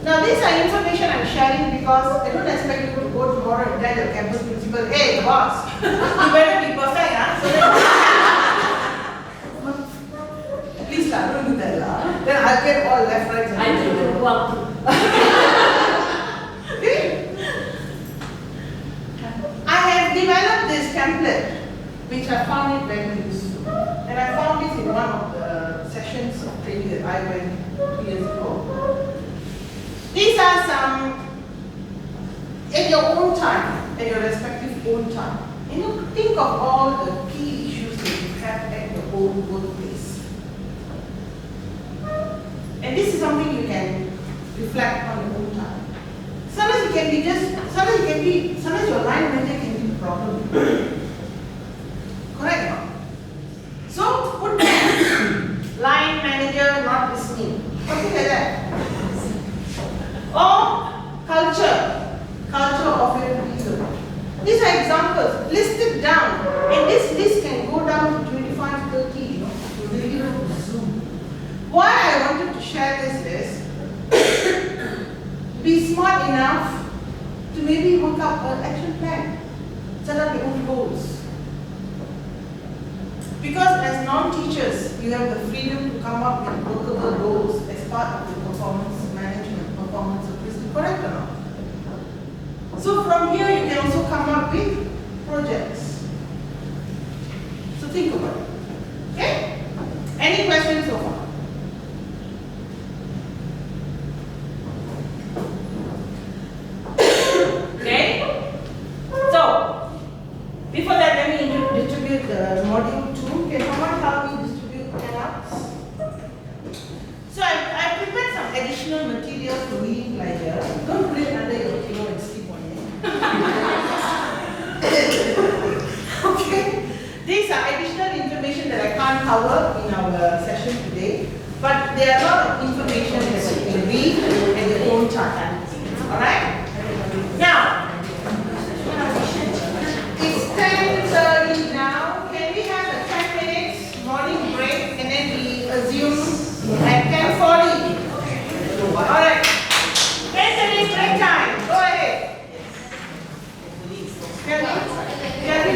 Now these are information I'm sharing because I don't expect you to go tomorrow and tell your campus principal, hey boss, you better be perfect, huh? So then, please don't do that, lah. Then I'll get all left, right, and I do the work. I have developed this template which I found it very useful. And I found it in one of the sessions of training that I went 2 years ago. These are some, at your own time, at your respective own time. And you think of all the key issues that you have at your own workplace. And this is something you can reflect on your own time. Sometimes it can be sometimes your line manager can be the problem. Correct or not? So put line manager not listening. Something like that. Or culture of favoritism. These are examples. List it down. And this list can go down to 25, 30, you know, to really zoom. Why I wanted to share this is be smart enough to maybe work up an action plan. Set up your own goals. Because as non-teachers, you have the freedom to come up with workable goals as part of the performance management, performance of business. Correct or not? So from here, you can also come up with projects. So think about it. Okay? Any questions so far? Okay? So, before that, let me distribute the module 2. Can someone help me distribute handouts? So, I prepared some additional materials for reading ledger. Don't put it under your pillow and sleep on it. Okay? These are additional information that I can't cover in our session today. But there are a lot of information that you can read at your own time. Alright? Now, it's 10:30 now. Can we have a 10 minutes morning break and then we assume at 10:40? Alright. 10 minutes break time. Go ahead. Can we